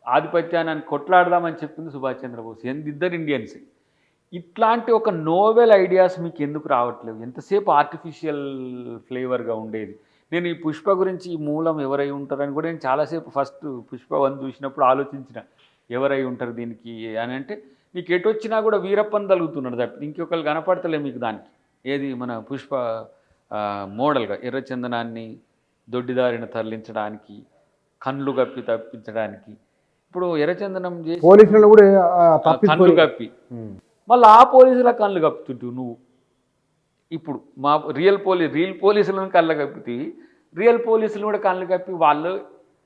ఆధిపత్యాన్ని కొట్లాడదామని చెప్పింది సుభాష్ చంద్రబోస్. ఇద్దరు ఇండియన్సే. ఇట్లాంటి ఒక నోవెల్ ఐడియాస్ మీకు ఎందుకు రావట్లేవు? ఎంతసేపు ఆర్టిఫిషియల్ ఫ్లేవర్గా ఉండేది. నేను ఈ పుష్ప గురించి ఈ మూలం ఎవరై ఉంటారని కూడా నేను చాలాసేపు ఫస్ట్ పుష్ప 1 చూసినప్పుడు ఆలోచించిన, ఎవరై ఉంటారు దీనికి అని. అంటే నీకు ఎటు వచ్చినా కూడా వీరప్పని తలుగుతున్నాడు తప్ప ఇంకొకరు కనపడతలే మీకు దానికి. ఏది మన పుష్ప మోడల్గా ఎర్రచందనాన్ని దొడ్డిదారిన తరలించడానికి, కళ్ళు కప్పి తప్పించడానికి. ఇప్పుడు ఎర్రచందనం చేసి పోలీసులను కూడా కళ్ళు కప్పి మళ్ళీ ఆ పోలీసుల కళ్ళు కప్పుతుంటావు నువ్వు. ఇప్పుడు మా రియల్ పోలీసులను కళ్ళు కప్పితే రియల్ పోలీసులు కూడా కళ్ళు కప్పి వాళ్ళ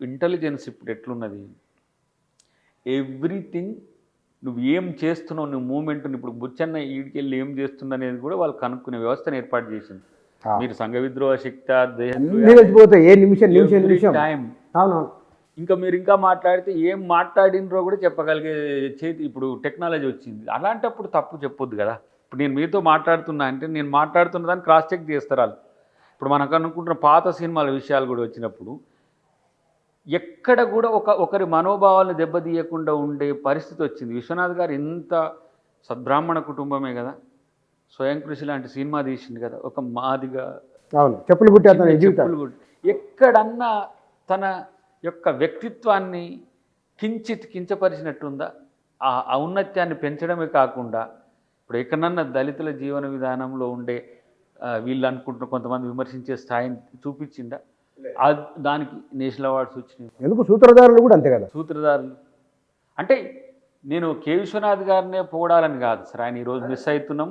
ఇంటెలిజెన్స్ ఇప్పుడు ఎట్లున్నది, ఎవ్రీథింగ్ నువ్వు ఏం చేస్తున్నావు, నువ్వు మూమెంట్ ఇప్పుడు బుచ్చన్న ఈడికి వెళ్ళి ఏం చేస్తుంది అనేది కూడా వాళ్ళు కనుక్కునే వ్యవస్థను ఏర్పాటు చేసింది. మీరు సంఘ విద్రోహ శక్తి ఏ నిమిషం టైం ఇంకా మీరు ఇంకా మాట్లాడితే ఏం మాట్లాడినరో కూడా చెప్పగలిగే చేతి ఇప్పుడు టెక్నాలజీ వచ్చింది. అలాంటప్పుడు తప్పు చెప్పొద్దు కదా. ఇప్పుడు నేను మీతో మాట్లాడుతున్నా అంటే నేను మాట్లాడుతున్న దాన్ని క్రాస్ చెక్ చేస్తారు వాళ్ళు. ఇప్పుడు మనకు అనుకుంటున్న పాత సినిమాల విషయాలు కూడా వచ్చినప్పుడు ఎక్కడ కూడా ఒకరి మనోభావాలను దెబ్బతీయకుండా ఉండే పరిస్థితి వచ్చింది. విశ్వనాథ్ గారు ఎంత సద్బ్రాహ్మణ కుటుంబమే కదా, స్వయం కృషి లాంటి సినిమా తీసింది కదా, ఒక మాదిగా చెప్పులు కుట్టి ఎక్కడన్నా తన యొక్క వ్యక్తిత్వాన్ని కించపరిచినట్టుందా? ఆ ఔన్నత్యాన్ని పెంచడమే కాకుండా ఇప్పుడు ఎక్కడన్నా దళితుల జీవన విధానంలో ఉండే వీళ్ళు అనుకుంటున్న కొంతమంది విమర్శించే స్థాయిని చూపించిందా? దానికి నేషనల్ అవార్డ్స్ వచ్చినాయి. ఎందుకు సూత్రధారులు కూడా అంతే కదా. సూత్రధారులు అంటే నేను కె విశ్వనాథ్ గారినే పోవడాలని కాదు సార్, ఆయన ఈరోజు మిస్ అవుతున్నాం.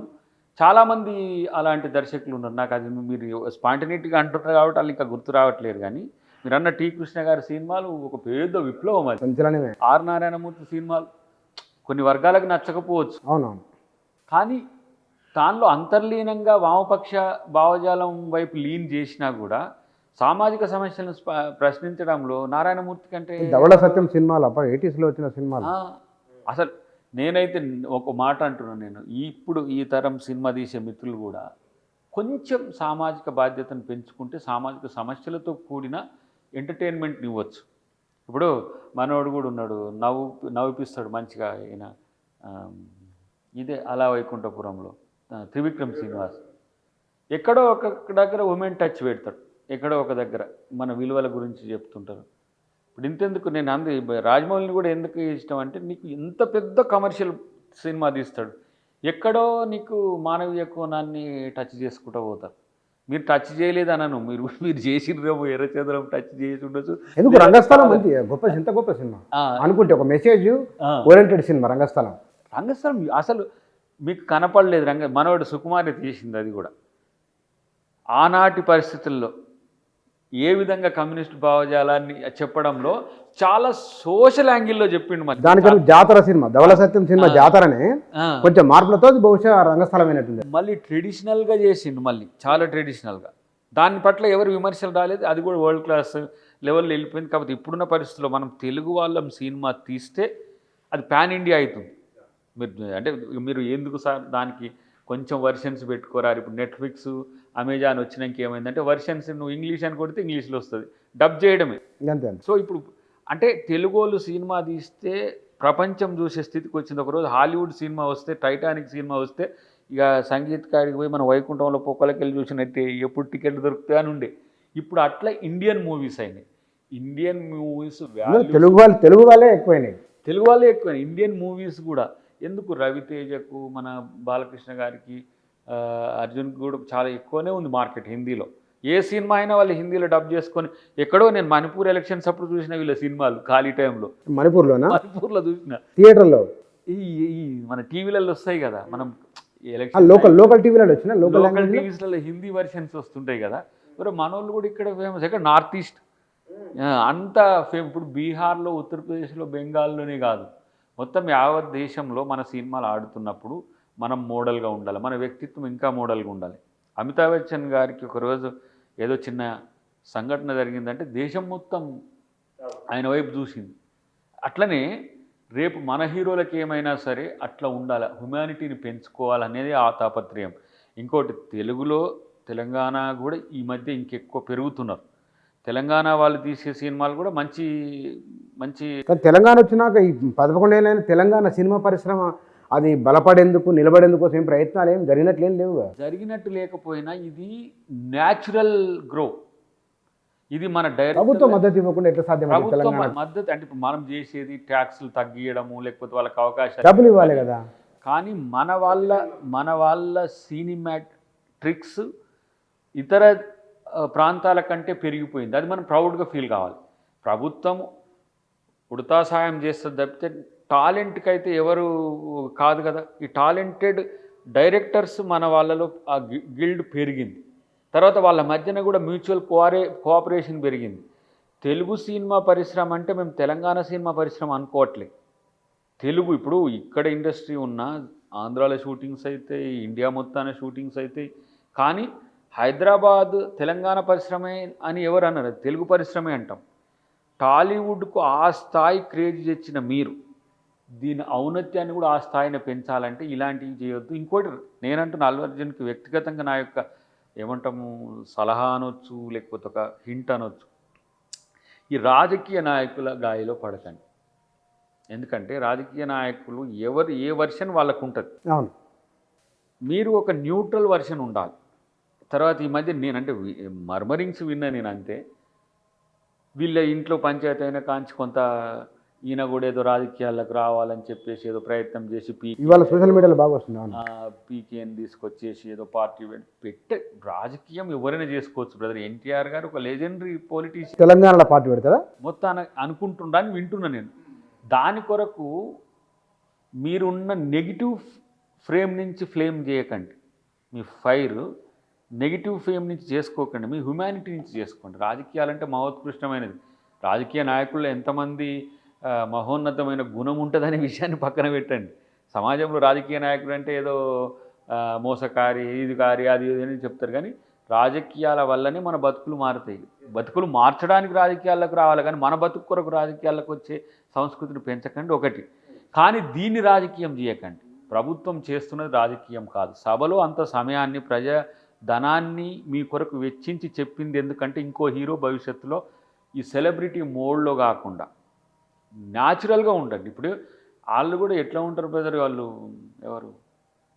చాలామంది అలాంటి దర్శకులు ఉన్నారు. నాకు అది మీరు స్పాంటనిటీగా అంటున్నారు కాబట్టి వాళ్ళు ఇంకా గుర్తు రావట్లేదు. కానీ మీరు అన్న టి కృష్ణ గారి సినిమాలు ఒక పెద్ద విప్లవం. అది ఆర్ నారాయణమూర్తి సినిమాలు కొన్ని వర్గాలకు నచ్చకపోవచ్చు, అవునవును, కానీ దానిలో అంతర్లీనంగా వామపక్ష భావజాలం వైపు లీన్ చేసినా కూడా సామాజిక సమస్యలను ప్రశ్నించడంలో నారాయణమూర్తి కంటే ధవళ సత్యం సినిమాలు అప్పుడు 80s వచ్చిన సినిమాలు. అసలు నేనైతే ఒక మాట అంటున్నాను, నేను ఇప్పుడు ఈ తరం సినిమా తీసే మిత్రులు కూడా కొంచెం సామాజిక బాధ్యతను పెంచుకుంటే సామాజిక సమస్యలతో కూడిన ఎంటర్టైన్మెంట్ని ఇవ్వచ్చు. ఇప్పుడు మనోడు కూడా ఉన్నాడు, నవ్విపిస్తాడు మంచిగా. ఈయన ఇదే అలా వైకుంఠపురంలో త్రివిక్రమ్ శ్రీనివాస్ ఎక్కడో ఒక దగ్గర ఉమెన్ టచ్ పెడతాడు, ఎక్కడో ఒక దగ్గర మన విలువల గురించి చెప్తుంటారు. ఇప్పుడు ఇంతెందుకు నేను రాజమౌళిని కూడా ఎందుకు ఇష్టం అంటే నీకు ఎంత పెద్ద కమర్షియల్ సినిమా తీస్తాడు, ఎక్కడో నీకు మానవీయ కోణాన్ని టచ్ చేసుకుంటూ పోతారు. మీరు టచ్ చేయలేదు అనను, మీరు చేసిరేమో ఎర్రచంద్రం టచ్ చేసి ఉండొచ్చు. ఎందుకు రంగస్థలం ఎంత గొప్ప సినిమా అనుకుంటే ఒక మెసేజ్ ఓరియంటెడ్ సినిమా రంగస్థలం. అసలు మీకు కనపడలేదు మనోడు సుకుమారి తీసింది. అది కూడా ఆనాటి పరిస్థితుల్లో ఏ విధంగా కమ్యూనిస్ట్ భావజాలాన్ని చెప్పడంలో చాలా సోషల్ యాంగిల్లో చెప్పిండు. మరి దానికన్నా జాతర సినిమా, ధవళ సత్యం సినిమా జాతరనే కొంచెం మార్పులతో బహుశా రంగస్థలమైనట్టుంది. మళ్ళీ ట్రెడిషనల్గా చేసిండు, మళ్ళీ చాలా ట్రెడిషనల్గా. దాని పట్ల ఎవరు విమర్శలు రాలేదు, అది కూడా వరల్డ్ క్లాస్ లెవెల్లో వెళ్ళిపోయింది. కాబట్టి ఇప్పుడున్న పరిస్థితుల్లో మనం తెలుగు వాళ్ళం సినిమా తీస్తే అది పాన్ ఇండియా అవుతుంది. మీరు ఎందుకు సార్ దానికి కొంచెం వర్షన్స్ పెట్టుకోరారు. ఇప్పుడు నెట్ఫ్లిక్స్ అమెజాన్ వచ్చినాక ఏమైందంటే వర్షన్స్ నువ్వు ఇంగ్లీష్ అని కొడితే ఇంగ్లీష్లో వస్తుంది, డబ్ చేయడమే. సో ఇప్పుడు అంటే తెలుగు వాళ్ళు సినిమా తీస్తే ప్రపంచం చూసే స్థితికి వచ్చింది. ఒకరోజు హాలీవుడ్ సినిమా వస్తే, టైటానిక్ సినిమా వస్తే ఇక సంగీత్ కాడికి పోయి మన వైకుంఠంలో పొక్కలకెళ్ళి చూసినట్టే ఎప్పుడు టికెట్లు దొరుకుతాయి అని ఉండే. ఇప్పుడు అట్లా ఇండియన్ మూవీస్ అయినాయి. ఇండియన్ మూవీస్ తెలుగు వాళ్ళే ఎక్కువైనాయి. ఇండియన్ మూవీస్ కూడా ఎందుకు రవితేజకు, మన బాలకృష్ణ గారికి, అర్జున్కి కూడా చాలా ఎక్కువనే ఉంది మార్కెట్ హిందీలో. ఏ సినిమా అయినా వాళ్ళు హిందీలో డబ్ చేసుకొని, ఎక్కడో నేను మణిపూర్ ఎలక్షన్స్ అప్పుడు చూసిన వీళ్ళ సినిమాలు ఖాళీ టైంలో. మణిపూర్లో చూసిన థియేటర్లో ఈ మన టీవీలలో వస్తాయి కదా, మనం ఎలక్షన్ లోకల్ టీవీలలో వచ్చిన లోకల్ టీవీస్లలో హిందీ వర్షన్స్ వస్తుంటాయి కదా. మరి మనోళ్ళు కూడా ఇక్కడ ఫేమస్. ఇక్కడ నార్త్ ఈస్ట్ అంతా ఇప్పుడు బీహార్లో, ఉత్తరప్రదేశ్లో, బెంగాల్లోనే కాదు, మొత్తం యావత్ దేశంలో మన సినిమాలు ఆడుతున్నప్పుడు మనం మోడల్గా ఉండాలి, మన వ్యక్తిత్వం ఇంకా మోడల్గా ఉండాలి. అమితాబ్ బచ్చన్ గారికి ఒకరోజు ఏదో చిన్న సంఘటన జరిగిందంటే దేశం మొత్తం ఆయన వైపు చూసింది. అట్లనే రేపు మన హీరోలకి ఏమైనా సరే అట్లా ఉండాలి, హ్యుమానిటీని పెంచుకోవాలనేది ఆ తాపత్రయం. ఇంకోటి తెలుగులో తెలంగాణ కూడా ఈ మధ్య ఇంకెక్కువ పెరుగుతున్నారు. తెలంగాణ వాళ్ళు తీసే సినిమాలు కూడా మంచి మంచి. తెలంగాణ వచ్చినాక ఈ 11 ఏళ్ళైనా తెలంగాణ సినిమా పరిశ్రమ అది బలపడేందుకు, నిలబడేందుకు ఏం ప్రయత్నాలు ఏం జరిగినట్లేం లేవు. జరిగినట్టు లేకపోయినా ఇది న్యాచురల్ గ్రో. ఇది మన ప్రభుత్వ మద్దతు ఇవ్వకుండా ఎట్లా సాధ్యం? ప్రభుత్వ మద్దతు అంటే ఇప్పుడు మనం చేసేది ట్యాక్స్లు తగ్గియడము, లేకపోతే వాళ్ళకి అవకాశాలు, డబ్బులు ఇవ్వాలి కదా. కానీ మన వాళ్ళ సినిమాటిక్స్ ఇతర ప్రాంతాల కంటే పెరిగిపోయింది. అది మనం ప్రౌడ్గా ఫీల్ కావాలి. ప్రభుత్వం ఉడతా సాయం చేస్తుంది తప్పితే టాలెంట్కి అయితే ఎవరు కాదు కదా. ఈ టాలెంటెడ్ డైరెక్టర్స్ మన వాళ్ళలో ఆ గిల్డ్ పెరిగింది. తర్వాత వాళ్ళ మధ్యన కూడా మ్యూచువల్ కోఆపరేషన్ పెరిగింది. తెలుగు సినిమా పరిశ్రమ అంటే మేము తెలంగాణ సినిమా పరిశ్రమ అనుకోవట్లేదు. తెలుగు ఇప్పుడు ఇక్కడ ఇండస్ట్రీ ఉన్న ఆంధ్రాలో షూటింగ్స్ అయితే, ఇండియా మొత్తాన షూటింగ్స్ అయితే, కానీ హైదరాబాద్ తెలంగాణ పరిశ్రమే అని ఎవరు అన్నారు? తెలుగు పరిశ్రమే అంటాం. టాలీవుడ్కు ఆ స్థాయి క్రేజ్ తెచ్చిన మీరు దీని ఔన్నత్యాన్ని కూడా ఆ స్థాయిని పెంచాలంటే ఇలాంటివి చేయొద్దు. ఇంకోటి నేనంటున్న అల్లు అర్జున్కి వ్యక్తిగతంగా నా యొక్క ఏమంటాము సలహా అనొచ్చు, లేకపోతే ఒక హింట్ అనొచ్చు, ఈ రాజకీయ నాయకుల గాయలో పడకండి. ఎందుకంటే రాజకీయ నాయకులు ఏ వర్షన్ వాళ్ళకు ఉంటుంది. అవును, మీరు ఒక న్యూట్రల్ వర్షన్ ఉండాలి. తర్వాత ఈ మధ్య నేనంటే మర్మరింగ్స్ విన్నా నేను అంతే. వీళ్ళ ఇంట్లో పంచాయతీ అయినా కాంచి కొంత ఈయన కూడా ఏదో రాజకీయాలకు రావాలని చెప్పేసి ఏదో ప్రయత్నం చేసి ఇవాళ సోషల్ మీడియాలో బాగా వస్తుంది. పీకేని తీసుకొచ్చేసి ఏదో పార్టీ పెట్టే రాజకీయం ఎవరైనా చేసుకోవచ్చు బ్రదర్. ఎన్టీఆర్ గారు ఒక లెజెండరీ పొలిటీషియన్. తెలంగాణలో పార్టీ పెడతారా మొత్తాన్ని అనుకుంటుండని వింటున్నా నేను. దాని కొరకు మీరున్న నెగిటివ్ ఫ్రేమ్ నుంచి ఫ్లేమ్ చేయకండి. మీ ఫైర్ నెగిటివ్ ఫ్రేమ్ నుంచి చేసుకోకండి, మీ హ్యుమానిటీ నుంచి చేసుకోండి. రాజకీయాలంటే మహోత్కృష్టమైనది. రాజకీయ నాయకుల్లో ఎంతమంది మహోన్నతమైన గుణం ఉంటుందనే విషయాన్ని పక్కన పెట్టండి. సమాజంలో రాజకీయ నాయకుడు అంటే ఏదో మోసకారి, ఇది కారి, అది ఇది అని చెప్తారు. కానీ రాజకీయాల వల్లనే మన బతుకులు మారుతాయి. బతుకులు మార్చడానికి రాజకీయాలకు రావాలి, కానీ మన బతుకు కొరకు రాజకీయాలకు వచ్చే సంస్కృతిని పెంచకండి ఒకటి. కానీ దీన్ని రాజకీయం చేయకండి. ప్రభుత్వం చేస్తున్నది రాజకీయం కాదు. సభలో అంత సమయాన్ని ప్రజా ధనాన్ని మీ కొరకు వెచ్చించి చెప్పింది ఎందుకంటే ఇంకో హీరో భవిష్యత్తులో ఈ సెలబ్రిటీ మోడ్లో కాకుండా న్యాచురల్గా ఉండండి. ఇప్పుడు వాళ్ళు కూడా ఎట్లా ఉంటారు బ్రదర్, వాళ్ళు ఎవరు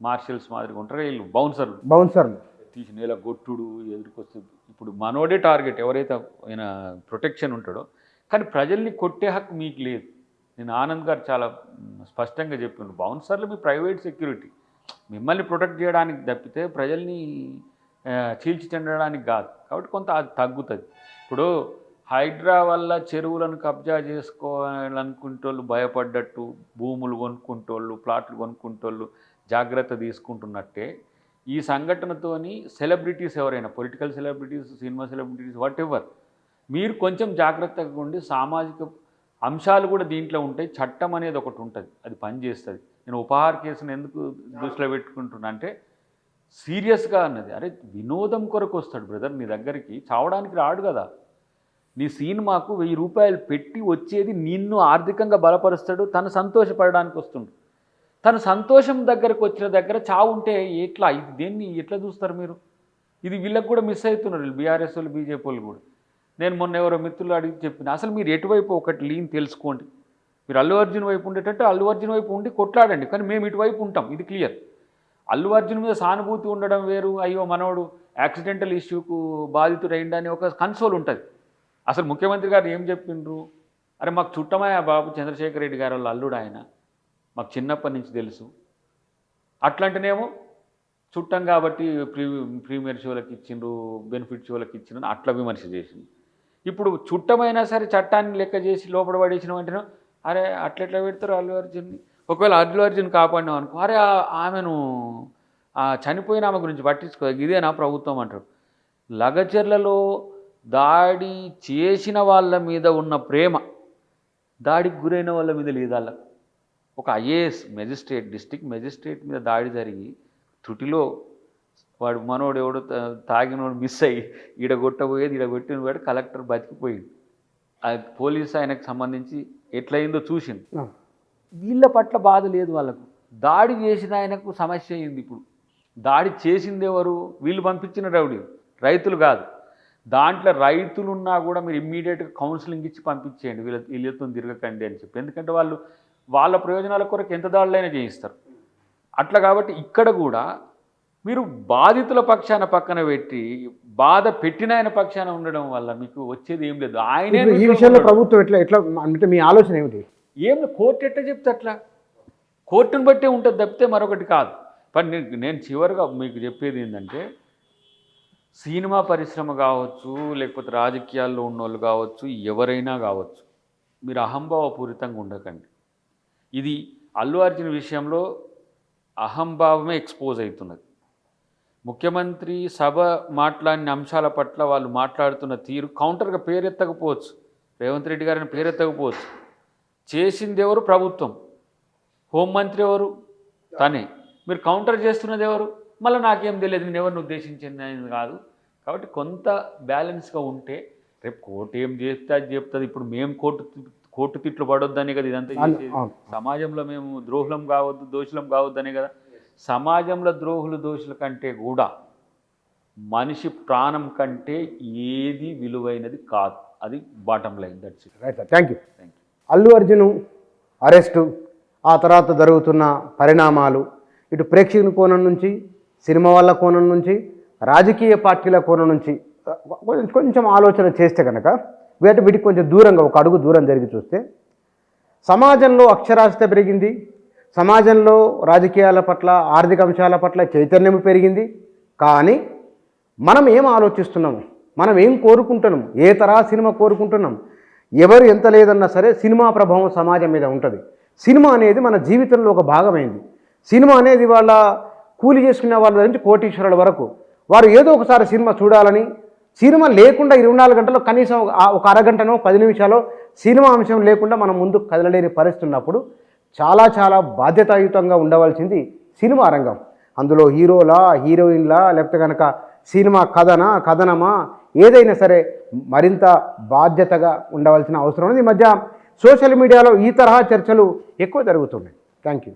మార్షల్స్ మాదిరిగా ఉంటారు, వీళ్ళు బౌన్సర్లు తీసి నేల గొట్టుడు ఎదురుకొస్తే. ఇప్పుడు మనోడే టార్గెట్, ఎవరైతే ఆయన ప్రొటెక్షన్ ఉంటాడో. కానీ ప్రజల్ని కొట్టే హక్కు మీకు లేదు. నేను ఆనంద్ గారు చాలా స్పష్టంగా చెప్పిండ్రు, బౌన్సర్లు మీ ప్రైవేట్ సెక్యూరిటీ, మిమ్మల్ని ప్రొటెక్ట్ చేయడానికి తప్పితే ప్రజల్ని చీల్చి చెందడానికి కాదు. కాబట్టి కొంత అది తగ్గుతుంది. ఇప్పుడు హైడ్రా వల్ల చెరువులను కబ్జా చేసుకోవాలనుకుంటోళ్ళు భయపడ్డట్టు, భూములు కొనుక్కుంటోళ్ళు, ప్లాట్లు కొనుక్కుంటోళ్ళు జాగ్రత్త తీసుకుంటున్నట్టే ఈ సంఘటనతోని సెలబ్రిటీస్ ఎవరైనా, political celebrities, cinema celebrities, what ever, మీరు కొంచెం జాగ్రత్తగా ఉండి సామాజిక అంశాలు కూడా దీంట్లో ఉంటాయి. చట్టం అనేది ఒకటి ఉంటుంది, అది పనిచేస్తుంది. నేను ఉపహార కేసును ఎందుకు దృష్టిలో పెట్టుకుంటున్నా అంటే సీరియస్గా అన్నది. అరే వినోదం కొరకు వస్తాడు బ్రదర్ నీ దగ్గరికి, చావడానికి రాడు కదా. నీ సినిమాకు 1000 రూపాయలు పెట్టి వచ్చేది నిన్ను ఆర్థికంగా బలపరుస్తాడు, తను సంతోషపడడానికి వస్తుండు. తను సంతోషం దగ్గరకు వచ్చిన దగ్గర చావు ఉంటే ఎట్లా? ఇది దేన్ని ఎట్లా చూస్తారు మీరు? ఇది వీళ్ళకి కూడా మిస్ అవుతున్నారు, బీఆర్ఎస్ వాళ్ళు, బీజేపీ వాళ్ళు కూడా. నేను మొన్న ఎవరో మిత్రులు అడిగి చెప్పిన, అసలు మీరు ఎటువైపు ఒకటి లీన్ తెలుసుకోండి. మీరు అల్లు అర్జున్ వైపు ఉండేటట్టు అల్లు అర్జున్ వైపు ఉండి కొట్లాడండి, కానీ మేము ఇటువైపు ఉంటాం, ఇది క్లియర్. అల్లు అర్జున్ మీద సానుభూతి ఉండడం వేరు, అయ్యో మనోడు యాక్సిడెంటల్ ఇష్యూకు బాధితుడైండని ఒక కన్సోల్ ఉంటుంది. అసలు ముఖ్యమంత్రి గారు ఏం చెప్పిండ్రు? అరే మాకు చుట్టమయ్య బాబు చంద్రశేఖర్ రెడ్డి గారు వాళ్ళ అల్లుడు, ఆయన మాకు చిన్నప్పటి నుంచి తెలుసు. అట్లాంటినేమో చుట్టం కాబట్టి ప్రీమియర్ షోలకు ఇచ్చిండ్రు, బెనిఫిట్ షోలకు ఇచ్చిండ్రు అట్లా విమర్శ చేసింది. ఇప్పుడు చుట్టమైనా సరే చట్టాన్ని లెక్క చేసి లోపల పడేసిన వెంటనే అరే అట్లెట్లా పెడతారు అల్లు అర్జున్ని? ఒకవేళ అల్లు అర్జున్ కాపాడినాం అనుకో, అరే ఆమెను చనిపోయిన ఆమె గురించి పట్టించుకో, ఇదేనా ప్రభుత్వం అంటారు. లగచర్లలో దాడి చేసిన వాళ్ళ మీద ఉన్న ప్రేమ దాడికి గురైన వాళ్ళ మీద లేదు. వాళ్ళకు ఒక ఐఏఎస్ మెజిస్ట్రేట్, డిస్ట్రిక్ట్ మెజిస్ట్రేట్ మీద దాడి జరిగి త్రుటిలో వాడు మనోడు ఎవడో తాగినోడు మిస్ అయ్యి ఈడ కొట్టబోయేది ఈడ కొట్టిన వాడు కలెక్టర్ బతికిపోయింది. పోలీసు ఆయనకు సంబంధించి ఎట్లయిందో చూసింది. వీళ్ళ పట్ల బాధ లేదు వాళ్ళకు. దాడి చేసిన ఆయనకు సమస్య అయింది. ఇప్పుడు దాడి చేసింది ఎవరు? వీళ్ళు పంపించిన రౌడీలు, రైతులు కాదు. దాంట్లో రైతులున్నా కూడా మీరు ఇమ్మీడియట్గా కౌన్సిలింగ్ ఇచ్చి పంపించేయండి, వీళ్ళతో తిరగకండి అని చెప్పి. ఎందుకంటే వాళ్ళు వాళ్ళ ప్రయోజనాల కొరకు ఎంత దాడులైనా చేయిస్తారు అట్లా. కాబట్టి ఇక్కడ కూడా మీరు బాధితుల పక్షాన పక్కన పెట్టి బాధ పెట్టిన ఆయన పక్షాన ఉండడం వల్ల మీకు వచ్చేది ఏం లేదు. ఆయనే ఈ విషయంలో ప్రభుత్వం ఎట్లా అంటే మీ ఆలోచన ఏమిటి? ఏం కోర్టు ఎట్లా చెప్తే అట్లా, కోర్టును బట్టే ఉంటుంది తప్పితే మరొకటి కాదు. కానీ నేను చివరిగా మీకు చెప్పేది ఏంటంటే, సినిమా పరిశ్రమ కావచ్చు, లేకపోతే రాజకీయాల్లో ఉన్నోళ్ళు కావచ్చు, ఎవరైనా కావచ్చు, మీరు అహంభావపూరితంగా ఉండకండి. ఇది అల్లు అర్జున్ విషయంలో అహంభావమే ఎక్స్పోజ్ అవుతున్నది. ముఖ్యమంత్రి సభ మాట్లాడిన అంశాల పట్ల వాళ్ళు మాట్లాడుతున్న తీరు కౌంటర్గా పేరెత్తకపోవచ్చు, రేవంత్ రెడ్డి గారిని పేరెత్తకపోవచ్చు. చేసింది ఎవరు? ప్రభుత్వం. హోంమంత్రి ఎవరు? తనే. మీరు కౌంటర్ చేస్తున్నది ఎవరు? మళ్ళీ నాకేం తెలియదు, నేను ఎవరిని ఉద్దేశించింది కాదు. కాబట్టి కొంత బ్యాలెన్స్గా ఉంటే రేపు కోర్టు ఏం చేస్తే అది చెప్తుంది. ఇప్పుడు మేము కోర్టు తిట్లు పడొద్దనే కదా ఇదంతా చేసేది. సమాజంలో మేము ద్రోహులం కావద్దు, దోషులం కావద్దనే కదా. సమాజంలో ద్రోహులు దోషుల కంటే కూడా మనిషి ప్రాణం కంటే ఏది విలువైనది కాదు. అది bottom line. That's it. Right sir, thank you. Allu Arjun arrest, ఆ తర్వాత జరుగుతున్న పరిణామాలు, ఇటు ప్రేక్షకుల కోణం నుంచి, సినిమా వాళ్ళ కోణం నుంచి, రాజకీయ పార్టీల కోణం నుంచి కొంచెం ఆలోచన చేస్తే కనుక వీటికి కొంచెం దూరంగా ఒక అడుగు దూరం జరిగి చూస్తే సమాజంలో అక్షరాస్యత పెరిగింది, సమాజంలో రాజకీయాల పట్ల, ఆర్థిక అంశాల పట్ల చైతన్యం పెరిగింది. కానీ మనం ఏం ఆలోచిస్తున్నాము, మనం ఏం కోరుకుంటున్నాం, ఏ తరహా సినిమా కోరుకుంటున్నాం, ఎవరు ఎంత లేదన్నా సరే సినిమా ప్రభావం సమాజం మీద ఉంటుంది. సినిమా అనేది మన జీవితంలో ఒక భాగమైంది. సినిమా అనేది వాళ్ళ కూలి చేసుకునే వాళ్ళ నుంచి కోటీశ్వరుల వరకు వారు ఏదో ఒకసారి సినిమా చూడాలని, సినిమా లేకుండా 24 గంటల్లో కనీసం ఒక అరగంటనో 10 నిమిషాలో సినిమా అంశం లేకుండా మనం ముందు కదలలేని పరిస్థితి ఉన్నప్పుడు చాలా చాలా బాధ్యతాయుతంగా ఉండవలసింది సినిమా రంగం. అందులో హీరోలా, హీరోయిన్లా, లేకపోతే కనుక సినిమా కథనమా ఏదైనా సరే మరింత బాధ్యతగా ఉండవలసిన అవసరం ఉంది. ఈ మధ్య సోషల్ మీడియాలో ఈ తరహా చర్చలు ఎక్కువ జరుగుతున్నాయి. Thank you.